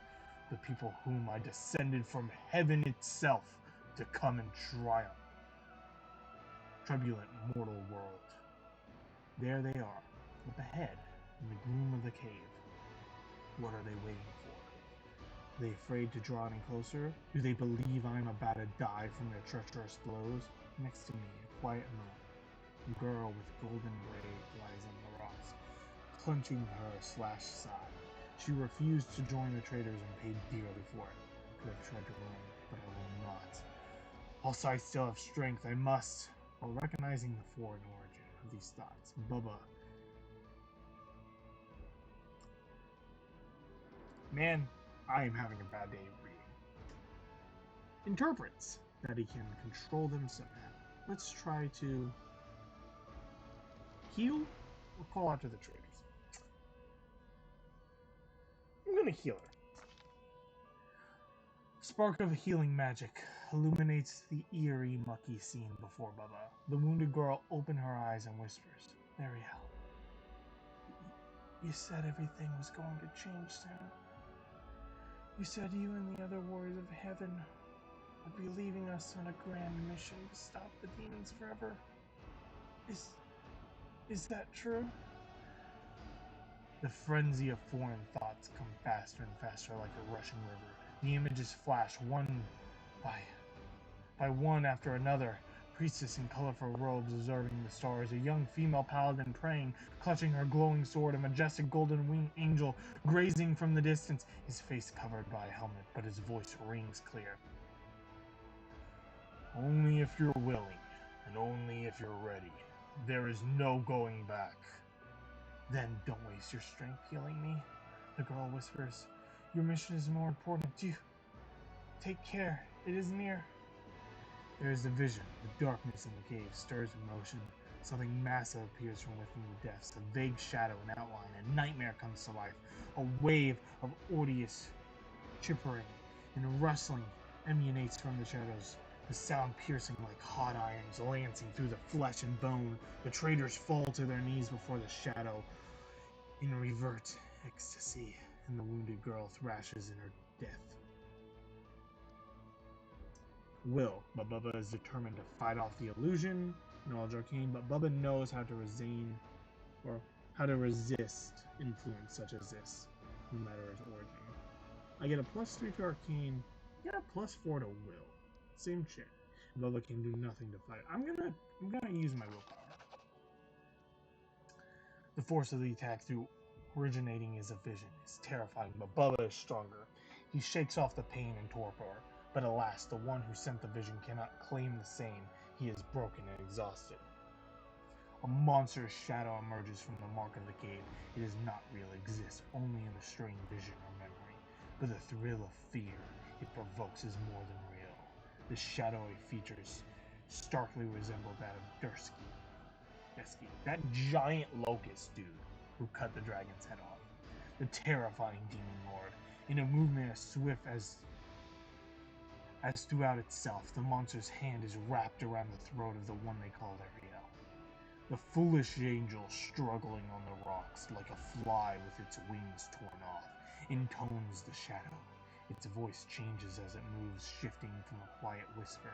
The people whom I descended from heaven itself to come and triumph. Turbulent mortal world. There they are, up ahead, in the gloom of the cave. What are they waiting for? Are they afraid to draw any closer? Do they believe I'm about to die from their treacherous blows? Next to me, a quiet moon. A girl with golden braids lies on the rocks, clenching her slashed side. She refused to join the traitors and paid dearly for it. Could have tried to run, but I will not. Also, I still have strength. I must. While recognizing the foreign origin of these thoughts, Bubba. Man, I am having a bad day reading. Interprets that he can control them somehow. Let's try to heal or call out to the traders. I'm gonna heal her. Spark of healing magic illuminates the eerie, mucky scene before Bubba. The wounded girl opens her eyes and whispers, Marielle, you said everything was going to change soon. You said you and the other warriors of heaven would be leaving us on a grand mission to stop the demons forever. Is that true? The frenzy of foreign thoughts come faster and faster like a rushing river. The images flash one by one after another. Priestess in colorful robes observing the stars, a young female paladin praying, clutching her glowing sword, a majestic golden winged angel grazing from the distance, his face covered by a helmet, but his voice rings clear. Only if you're willing, and only if you're ready. There is no going back. Then don't waste your strength healing me, the girl whispers. Your mission is more important to you. Take care, it is near. There is a vision. The darkness in the cave stirs in motion. Something massive appears from within the depths. A vague shadow, an outline, a nightmare comes to life. A wave of odious chippering and rustling emanates from the shadows. The sound piercing like hot irons, lancing through the flesh and bone. The traders fall to their knees before the shadow in revert ecstasy, and the wounded girl thrashes in her death. Will, but Bubba is determined to fight off the illusion, knowledge arcane, but Bubba knows how to resist influence such as this, no matter its origin. I get a +3 to arcane, I get a +4 to will. Same shit. Bubba can do nothing to fight. I'm gonna use my willpower. The force of the attack through originating as a vision is terrifying, but Bubba is stronger. He shakes off the pain and torpor. But alas, the one who sent the vision cannot claim the same. He is broken and exhausted. A monstrous shadow emerges from the mark of the cave. It is not real, exists only in the strange vision or memory. But the thrill of fear it provokes is more than real. The shadowy features starkly resemble that of Dursky. That giant locust dude who cut the dragon's head off. The terrifying demon lord, in a movement as swift as throughout itself, the monster's hand is wrapped around the throat of the one they call Ariel. The foolish angel, struggling on the rocks like a fly with its wings torn off, intones the shadow. Its voice changes as it moves, shifting from a quiet whisper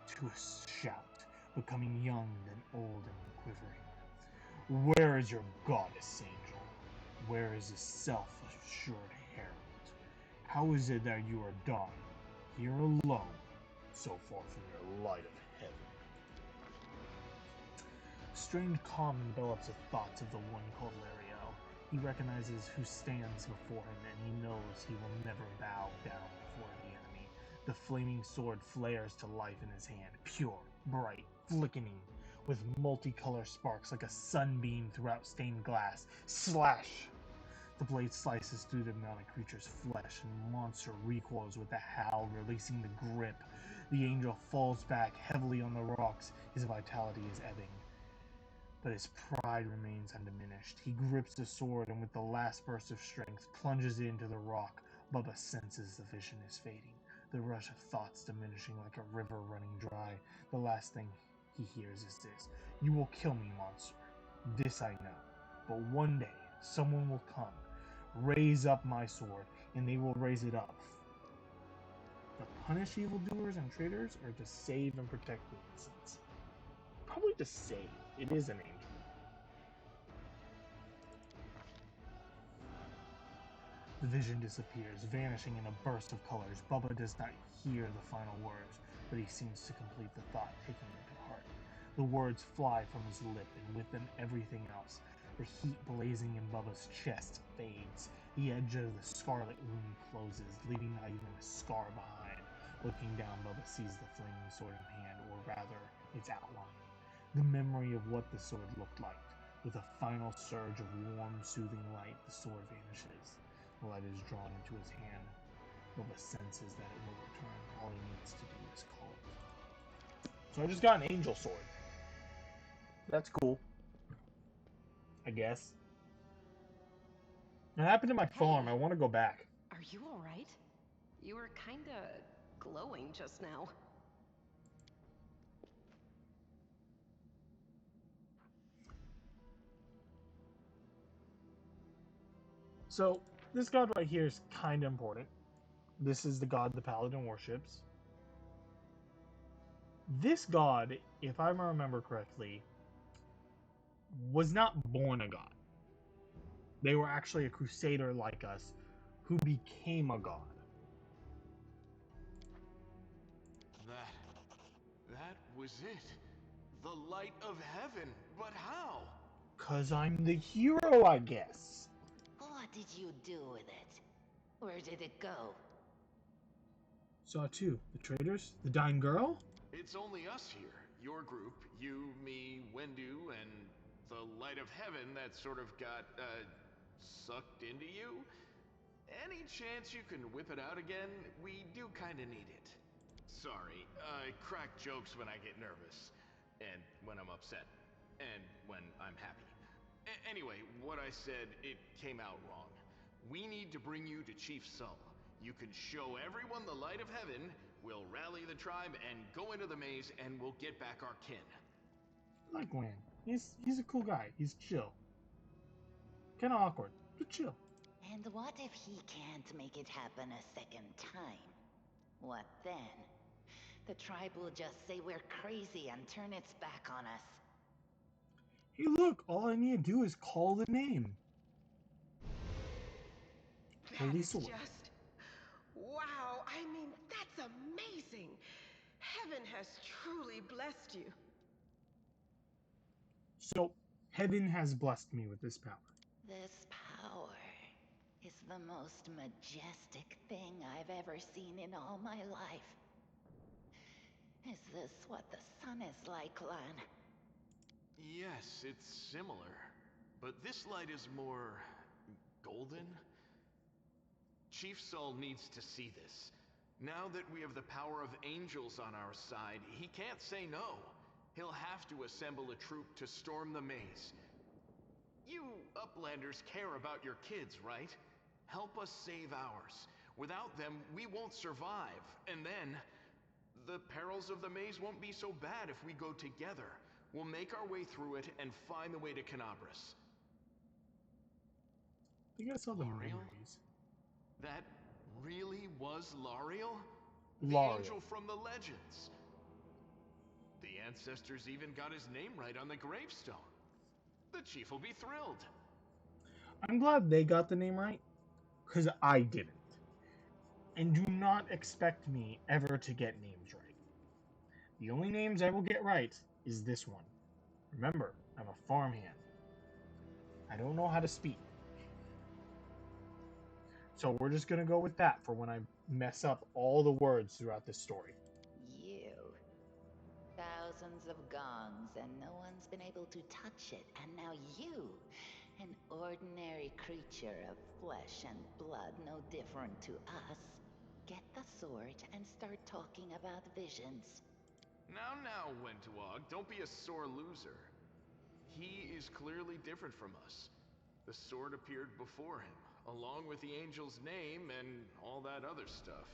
to a shout, becoming young, then old and quivering. Where is your goddess, angel? Where is the self-assured herald? How is it that you are dying? Here alone, so far from your light of heaven. Strange calm envelops the thoughts of the one called Lariel. He recognizes who stands before him, and he knows he will never bow down before the enemy. The flaming sword flares to life in his hand, pure, bright, flicking, with multicolored sparks like a sunbeam throughout stained glass. Slash! The blade slices through the mounted creature's flesh, and the monster recoils with a howl, releasing the grip. The angel falls back heavily on the rocks. His vitality is ebbing, but his pride remains undiminished. He grips the sword, and with the last burst of strength, plunges it into the rock. Bubba senses the vision is fading, the rush of thoughts diminishing like a river running dry. The last thing he hears is this: "You will kill me, monster. This I know. But one day, someone will come, raise up my sword, and they will raise it up to punish evildoers and traitors, or to save and protect the innocents." Probably to save. It is an angel. The vision disappears, vanishing in a burst of colors. Bubba does not hear the final words, but he seems to complete the thought, taking it to heart. The words fly from his lip, and with them everything else. The heat blazing in Bubba's chest fades. The edge of the scarlet wound closes, leaving not even a scar behind. Looking down, Bubba sees the flaming sword in hand, or rather, its outline. The memory of what the sword looked like. With a final surge of warm, soothing light, the sword vanishes. The light is drawn into his hand. Bubba senses that it will return. All he needs to do is call it. So I just got an angel sword. That's cool. I guess. What happened to my farm? I want to go back. Are you alright? You were kinda glowing just now. So, this god right here is kind of important. This is the god the paladin worships. This god, if I remember correctly, was not born a god. They were actually a crusader like us who became a god. was it. The light of heaven. But how? 'Cause I'm the hero, I guess. What did you do with it? Where did it go? Saw two. The traitors? The dying girl? It's only us here. Your group, you, me, Wendu, and the light of heaven that sort of got, sucked into you? Any chance you can whip it out again? We do kinda need it. Sorry, I crack jokes when I get nervous, and when I'm upset, and when I'm happy. Anyway, what I said, it came out wrong. We need to bring you to Chief Sull. You can show everyone the light of heaven, we'll rally the tribe and go into the maze, and we'll get back our kin. I like Wayne. He's a cool guy. He's chill. Kinda awkward, but chill. And what if he can't make it happen a second time? What then? The tribe will just say we're crazy and turn its back on us. Hey, look, all I need to do is call the name. That Holy is sword. just... Wow, I mean, that's amazing. Heaven has truly blessed you. So, heaven has blessed me with this power. This power is the most majestic thing I've ever seen in all my life. Is this what the sun is like, Lan? Yes, it's similar. But this light is more... golden? Chief Sull needs to see this. Now that we have the power of angels on our side, he can't say no. He'll have to assemble a troop to storm the maze. You Uplanders care about your kids, right? Help us save ours. Without them, we won't survive. And then, the perils of the maze won't be so bad if we go together. We'll make our way through it and find the way to Canabras. I think I saw the Lariel? memories. That really was Lariel? The Lariel. angel from the legends. The ancestors even got his name right on the gravestone. The chief will be thrilled. I'm glad they got the name right, because I didn't. And do not expect me ever to get names right. The only names I will get right is this one. Remember, I'm a farmhand. I don't know how to speak. So we're just going to go with that for when I mess up all the words throughout this story. You. Thousands of gongs and no one's been able to touch it. And now you, an ordinary creature of flesh and blood no different to us, get the sword and start talking about visions. Now, Wentawag, don't be a sore loser. He is clearly different from us. The sword appeared before him, along with the angel's name and all that other stuff.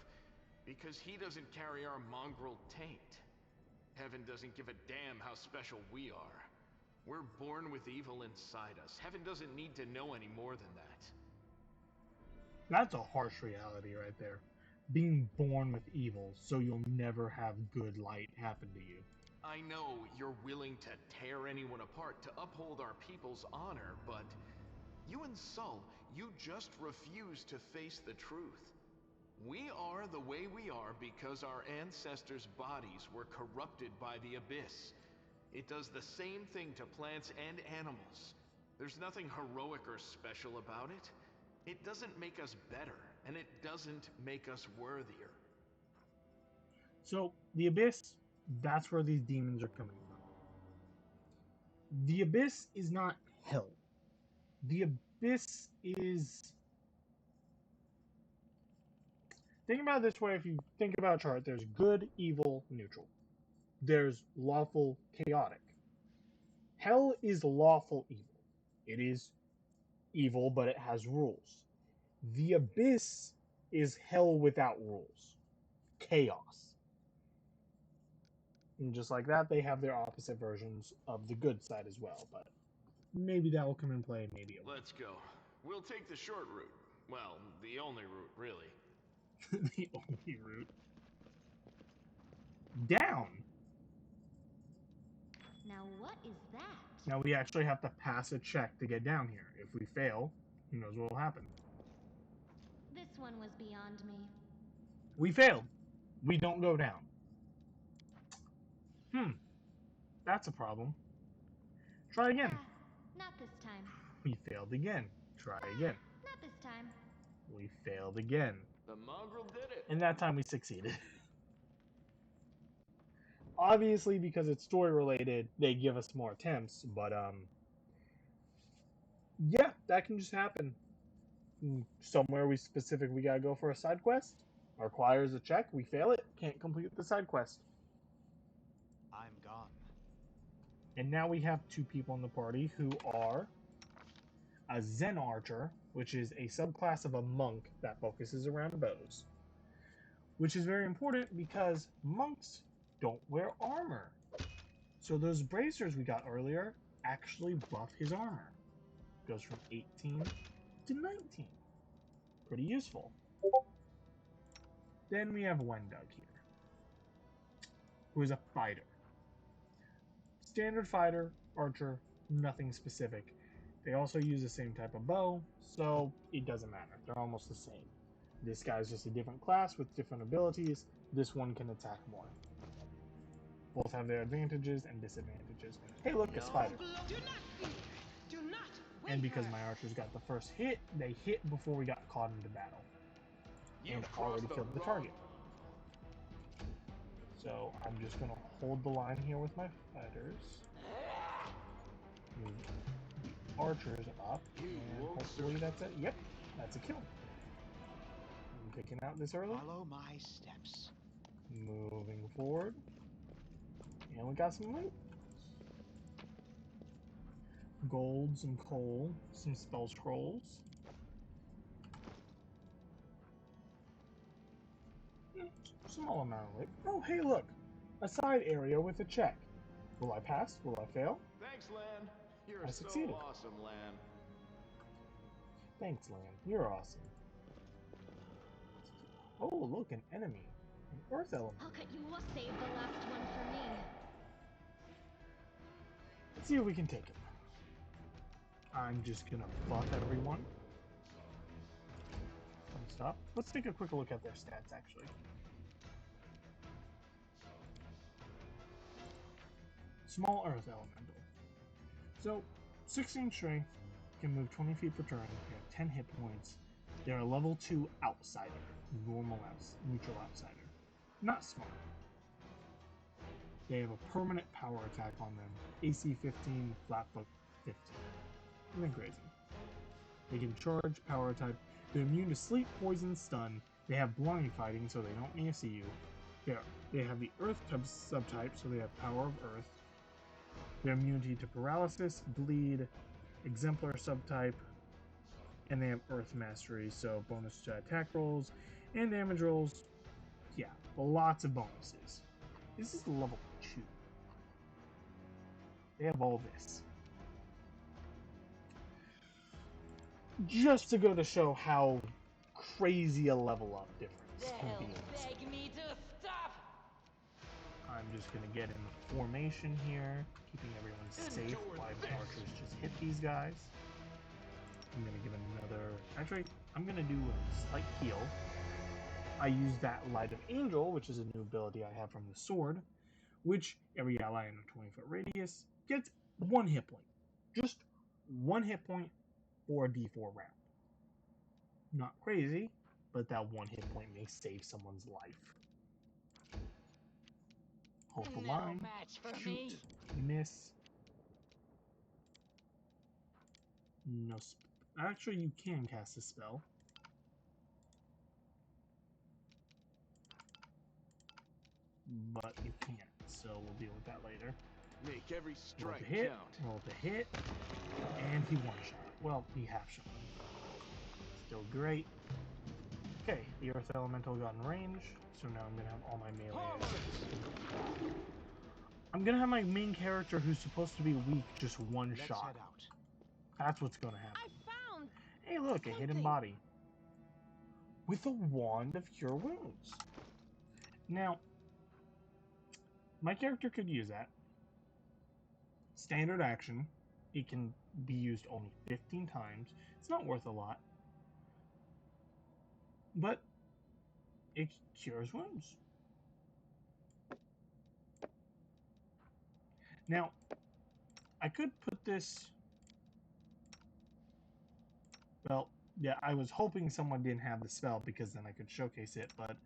Because he doesn't carry our mongrel taint. Heaven doesn't give a damn how special we are. We're born with evil inside us. Heaven doesn't need to know any more than that. That's a harsh reality right there. Being born with evil, so you'll never have good light happen to you. I know you're willing to tear anyone apart to uphold our people's honor, but you and Sull, you just refuse to face the truth. We are the way we are because our ancestors' bodies were corrupted by the Abyss. It does the same thing to plants and animals. There's nothing heroic or special about it. It doesn't make us better, and it doesn't make us worthier. So, the Abyss, that's where these demons are coming from. The Abyss is not hell. The Abyss is... Think about it this way. If you think about a chart, there's good, evil, neutral. There's lawful, chaotic. Hell is lawful evil. It is evil, but it has rules. The Abyss is hell without rules. Chaos. And just like that, they have their opposite versions of the good side as well, but maybe that will come in play, maybe it won't. Let's go. We'll take the short route. Well, the only route, really. The only route. Down! Now what is that? Now we actually have to pass a check to get down here. If we fail, who knows what will happen. This one was beyond me. We failed. We don't go down. That's a problem. Try again. Not this time. We failed again. Try again. Not this time. We failed again. The mongrel did it. And that time we succeeded. Obviously, because it's story related, they give us more attempts, but yeah, that can just happen. Somewhere we gotta go for a side quest. Requires a check, we fail it, can't complete the side quest. I'm gone. And now we have two people in the party who are a Zen Archer, which is a subclass of a monk that focuses around bows. Which is very important because monks don't wear armor. So those bracers we got earlier actually buff his armor. Goes from 18 to 19. Pretty useful. Then we have Wendug here, who is a fighter. Standard fighter, archer, nothing specific. They also use the same type of bow, so it doesn't matter. They're almost the same. This guy's just a different class with different abilities. This one can attack more. Both have their advantages and disadvantages. Hey, look, a spider. And because my archers got the first hit, they hit before we got caught into battle. And already killed the target. So I'm just going to hold the line here with my fighters. Move the archers up, and hopefully that's it. Yep, that's a kill. I'm picking out this early. Follow my steps. Moving forward. And we got some loot. Golds and coal, some spell scrolls. Small amount of loot. Oh, hey, look! A side area with a check. Will I pass? Will I fail? Thanks, Lan. You're I succeeded. so awesome, Lan. Thanks, Lan. You're awesome. Oh, look, an enemy. An earth element. I'll cut you off. Save the last one for me. Let's see if we can take him. I'm just gonna buff everyone. Stop. Let's take a quick look at their stats, actually. Small Earth Elemental. So, 16 strength, can move 20 feet per turn, they have 10 hit points. They're a level 2 outsider, neutral outsider. Not smart. They have a permanent power attack on them, AC 15, flatfoot 15. Nothing crazy. They can charge, power type. They're immune to sleep, poison, stun. They have blind fighting, so they don't need to see you. They have the earth subtype, so they have power of earth. Their immunity to paralysis, bleed, exemplar subtype, and they have earth mastery, so bonus to attack rolls and damage rolls. Yeah, lots of bonuses. This is level 2. They have all this. Just to go to show how crazy a level up difference can be. Beg me to stop. I'm just gonna get in formation here, keeping everyone safe while the archers just hit these guys. I'm gonna give another. Actually, I'm gonna do a slight heal. I use that Light of Angel, which is a new ability I have from the sword, which every ally in a 20-foot radius gets 1 hit point. Just 1 hit point for a D4 round. Not crazy, but that 1 hit point may save someone's life. Hold the line. Match for Shoot. me. Miss. No. Actually, you can cast a spell. But you can't, so we'll deal with that later. Make every strike hit, count. roll to hit, and he one-shot. Well, he half-shot. Still great. Okay, the Earth Elemental got in range, so now I'm going to have all my melee. I'm going to have my main character, who's supposed to be weak, just one-shot. Head out. That's what's going to happen. I found. Hey, look, a hidden body. With a wand of Cure Wounds. Now, my character could use that. Standard action. It can be used only 15 times. It's not worth a lot. But it cures wounds. Now, I could put this... Well, yeah, I was hoping someone didn't have the spell because then I could showcase it, but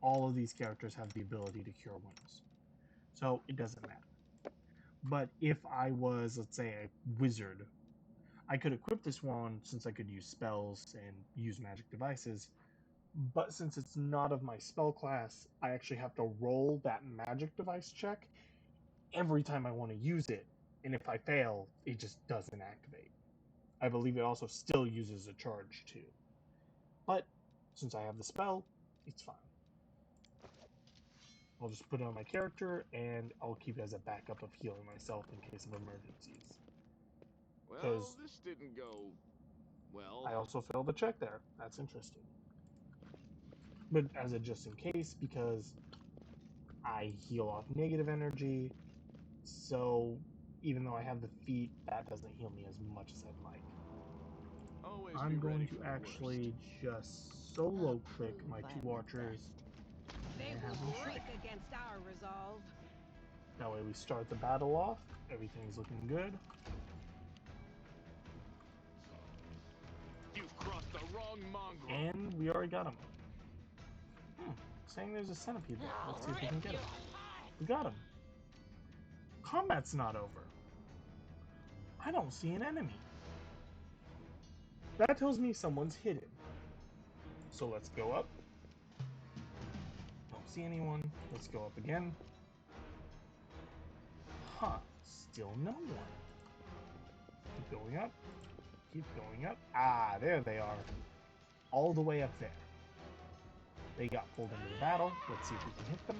all of these characters have the ability to cure wounds. So it doesn't matter. But if I was, let's say, a wizard, I could equip this wand since I could use spells and use magic devices. But since it's not of my spell class, I actually have to roll that magic device check every time I want to use it. And if I fail, it just doesn't activate. I believe it also still uses a charge too. But since I have the spell, it's fine. I'll just put it on my character, and I'll keep it as a backup of healing myself in case of emergencies. Well, this didn't go well. I also failed the check there. That's interesting. But as a just in case, because I heal off negative energy, so even though I have the feat, that doesn't heal me as much as I'd like. Always I'm be ready going for to the actually worst. just solo click my two archers They and have will them break strike. against our resolve. That way we start the battle off, everything's looking good. You've crossed the wrong mongrel. And we already got him. Saying there's a centipede there. Let's see if we can get him. We got him. Combat's not over. I don't see an enemy. That tells me someone's hidden. So let's go up. Don't see anyone. Let's go up again. Huh. Still no one. Keep going up. Keep going up. Ah, there they are. All the way up there. They got pulled into the battle. Let's see if we can hit them.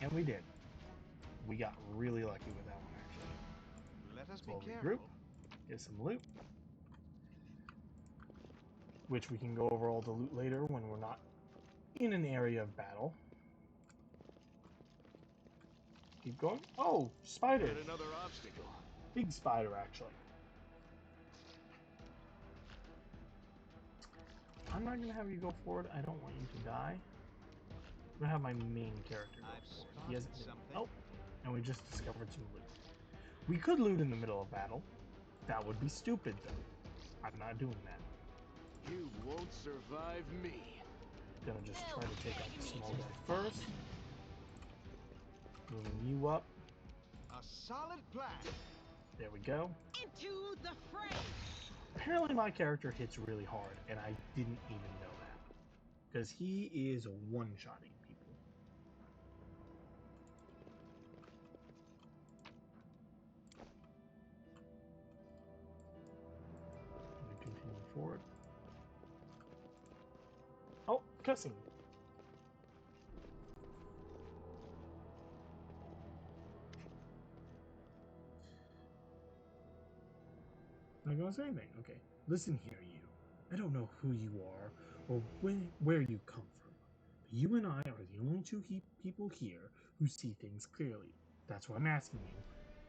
And we did. We got really lucky with that one, actually. Let us So be we'll careful. regroup. Get some loot. Which we can go over all the loot later when we're not in an area of battle. Keep going. Oh, spider. Yet another obstacle. Big spider, actually. I'm not going to have you go forward. I don't want you to die. I'm going to have my main character go forward. He hasn't been... Oh, and we just discovered some loot. We could loot in the middle of battle. That would be stupid, though. I'm not doing that. You won't survive me. Gonna just try to take out the small guy first. Moving you up. A solid plan. There we go. Into the fray! Apparently my character hits really hard, and I didn't even know that. Because he is one-shotting people. Let me continue forward. Oh, cussing. Not gonna say anything. Okay. Listen here, you. I don't know who you are or where you come from, but you and I are the only two people here who see things clearly. That's why I'm asking you.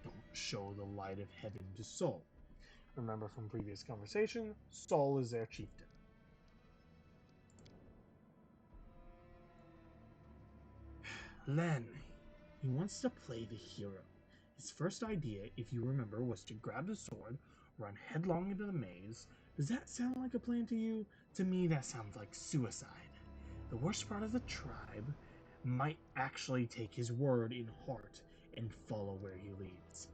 Don't show the light of heaven to Saul. Remember from previous conversation, Saul is their chieftain. Len, he wants to play the hero. His first idea, if you remember, was to grab the sword, run headlong into the maze. Does that sound like a plan to you? To me, that sounds like suicide. The worst part of the tribe might actually take his word in heart and follow where he leads.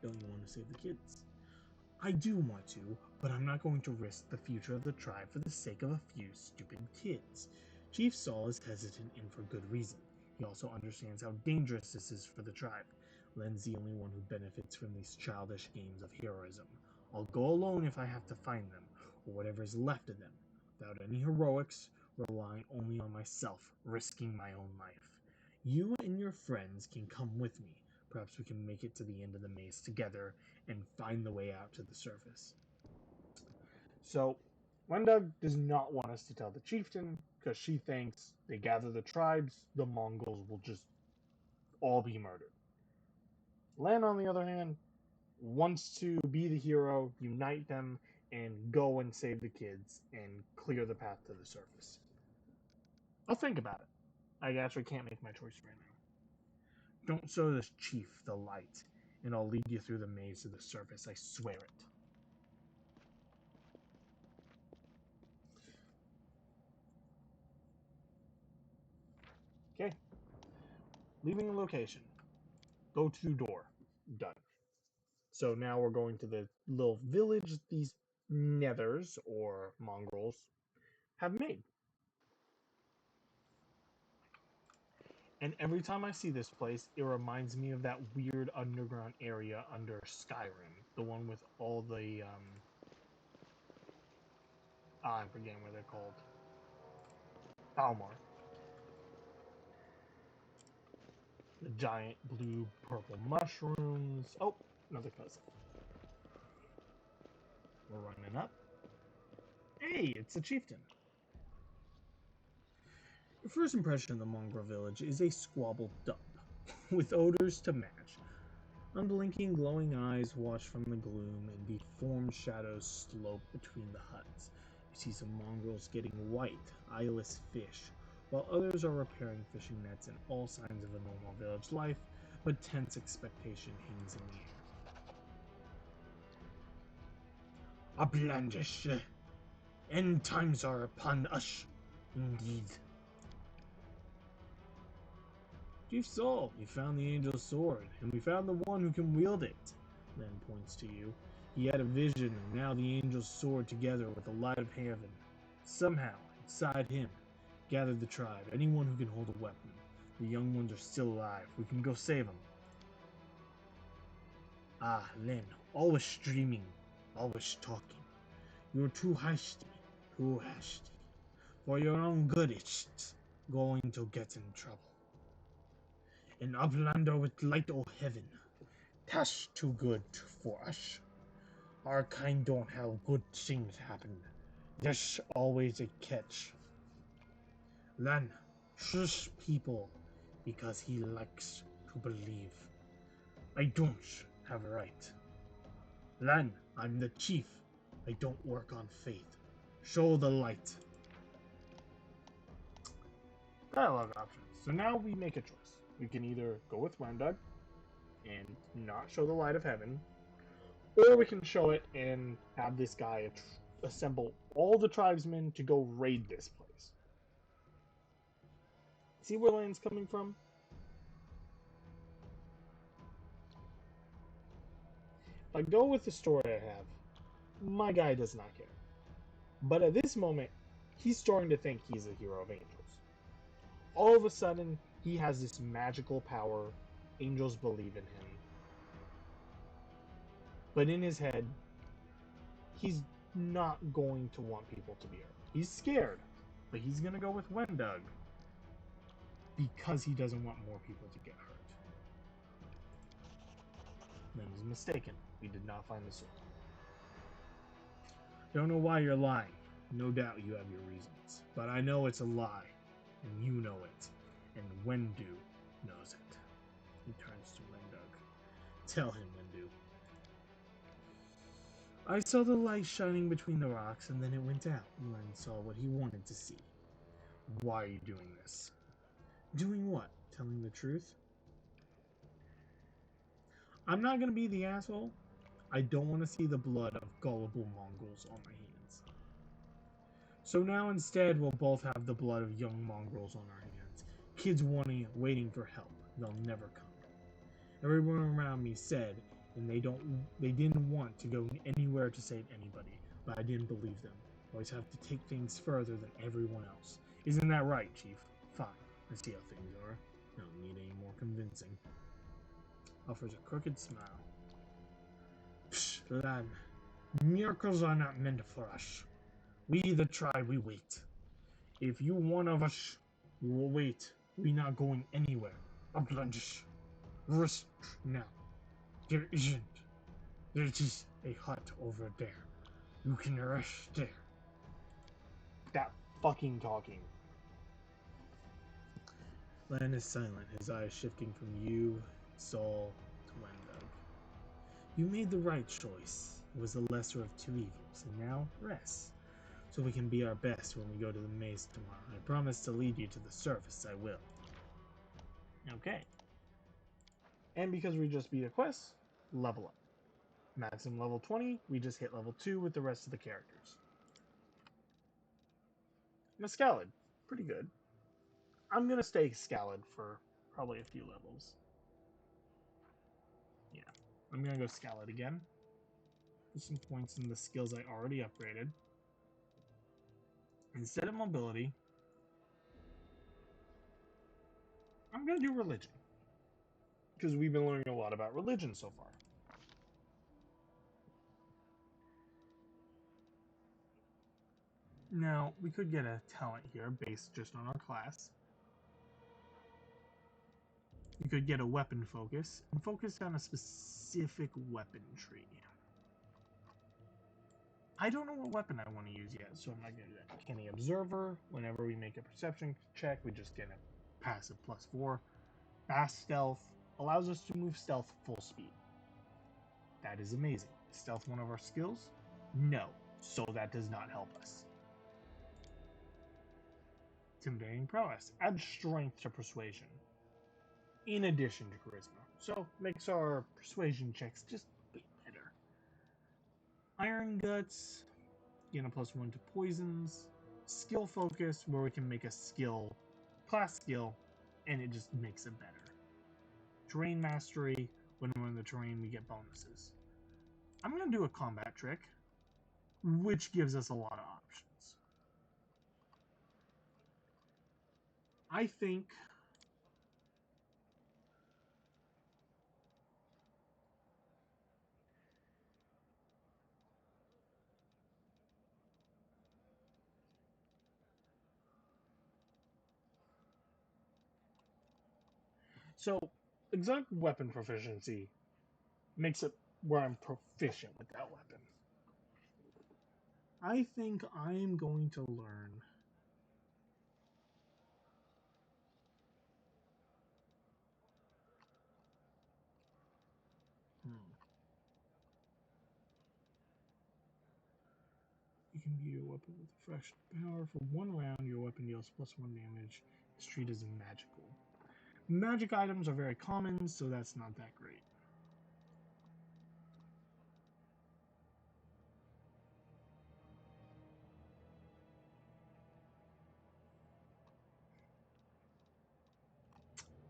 Don't you want to save the kids? I do want to, but I'm not going to risk the future of the tribe for the sake of a few stupid kids. Chief Saul is hesitant and for good reason. He also understands how dangerous this is for the tribe. Len's the only one who benefits from these childish games of heroism. I'll go alone if I have to find them, or whatever is left of them, without any heroics, relying only on myself, risking my own life. You and your friends can come with me. Perhaps we can make it to the end of the maze together and find the way out to the surface. So, Wendug does not want us to tell the chieftain because she thinks they gather the tribes, the Mongols will just all be murdered. Lan, on the other hand, wants to be the hero, unite them, and go and save the kids and clear the path to the surface. I'll think about it. I actually can't make my choice right now. Don't show this chief the light, and I'll lead you through the maze to the surface, I swear it. Okay. Leaving the location. Go to door. Done. So now we're going to the little village these nethers, or mongrels, have made. And every time I see this place, it reminds me of that weird underground area under Skyrim. The one with all the, I'm forgetting what they're called. Balmor. The giant blue purple mushrooms. Oh, another cousin. We're running up. Hey, it's the chieftain. Your first impression of the mongrel village is a squabbled dump, with odors to match. Unblinking glowing eyes watch from the gloom, and deformed shadows slope between the huts. You see some mongrels getting white, eyeless fish, while others are repairing fishing nets, and all signs of a normal village life, but tense expectation hangs in the air. Outlandish. End times are upon us, indeed. Chief Saul, you found the angel's sword, and we found the one who can wield it. Len points to you. He had a vision, and now the angel's sword together with the light of heaven. Somehow, inside him, gathered the tribe, anyone who can hold a weapon. The young ones are still alive. We can go save them. Ah, Len, always dreaming, always talking. You're too hasty, too hasty. For your own good, it's going to get in trouble. An uplander with light o' heaven. That's too good for us. Our kind don't have good things happen. There's always a catch. Lan shush people because he likes to believe. I don't have a right. Lan, I'm the chief. I don't work on faith. Show the light. Dialogue options. So now we make a choice. We can either go with Rendug and not show the light of heaven, or we can show it and have this guy assemble all the tribesmen to go raid this place. See where Lan's coming from? If I go with the story I have, my guy does not care. But at this moment, he's starting to think he's a hero of angels. All of a sudden, he has this magical power. Angels believe in him. But in his head, he's not going to want people to be hurt. He's scared, but he's going to go with Wendug because he doesn't want more people to get hurt. Then he's mistaken. We did not find the sword. Don't know why you're lying. No doubt you have your reasons. But I know it's a lie. And you know it. And Wendu knows it. He turns to Wendug. Tell him, Wendu. I saw the light shining between the rocks, and then it went out. Len saw what he wanted to see. Why are you doing this? Doing what? Telling the truth? I'm not gonna be the asshole. I don't want to see the blood of gullible mongrels on my hands. So now instead we'll both have the blood of young mongrels on our hands. Kids waiting for help. They'll never come. Everyone around me said, and they didn't want to go anywhere to save anybody, but I didn't believe them. Always have to take things further than everyone else. Isn't that right, Chief? Fine. I see how things are. I don't need any more convincing. Offers a crooked smile. Psh, lad. Miracles are not meant for us. We the tribe, we wait. If you one of us, we will wait. We not going anywhere. Uplandish. Rest now. There isn't. There is a hut over there. You can rest there. That fucking talking. Lan is silent, his eyes shifting from you, Saul, to Wendug. You made the right choice. It was the lesser of two evils, and now rest. So we can be our best when we go to the maze tomorrow. I promise to lead you to the surface, I will. Okay. And because we just beat a quest, level up. Maximum level 20, we just hit level 2 with the rest of the characters. Mescalid, pretty good. I'm gonna stay Scalid for probably a few levels. Yeah, I'm gonna go Scalid again. Put some points in the skills I already upgraded. Instead of mobility, I'm gonna do religion. Because we've been learning a lot about religion so far. Now, we could get a talent here based just on our class. You could get a weapon focus and focus on a specific weapon tree. I don't know what weapon I want to use yet, so I'm not going to do that. Canny Observer, whenever we make a perception check, we just get a passive +4. Fast Stealth allows us to move stealth full speed. That is amazing. Is stealth one of our skills? No, so that does not help us. Intimidating Prowess adds strength to persuasion, in addition to charisma, so makes our persuasion checks just a bit better. Iron Guts, gain a +1 to poisons. Skill Focus, where we can make a skill, class skill, and it just makes it better. Terrain Mastery, when we're in the terrain, we get bonuses. I'm going to do a combat trick, which gives us a lot of options. I think so. Exotic weapon proficiency makes it where I'm proficient with that weapon. I think I'm going to learn You can view your weapon with a fresh power. For 1 round, your weapon deals +1 damage. It's treated as magical. Magic items are very common, so that's not that great.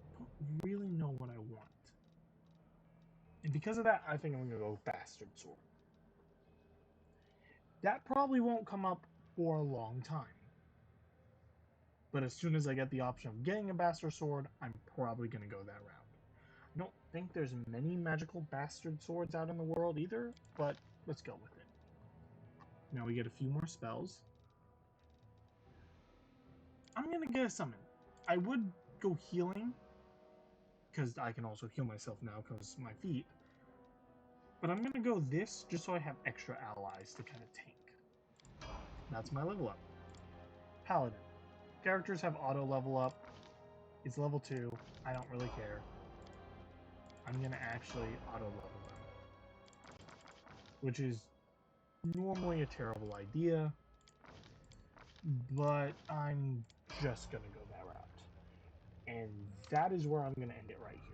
Don't really know what I want. And because of that, I think I'm going to go Bastard Sword. That probably won't come up for a long time. But as soon as I get the option of getting a Bastard Sword, I'm probably going to go that route. I don't think there's many magical Bastard Swords out in the world either, but let's go with it. Now we get a few more spells. I'm going to get a summon. I would go healing, because I can also heal myself now because my feet. But I'm going to go this just so I have extra allies to kind of tank. That's my level up. Paladin. Characters have auto level up. It's level 2. I don't really care. I'm going to actually auto level them, which is normally a terrible idea, but I'm just going to go that route. And that is where I'm going to end it right here.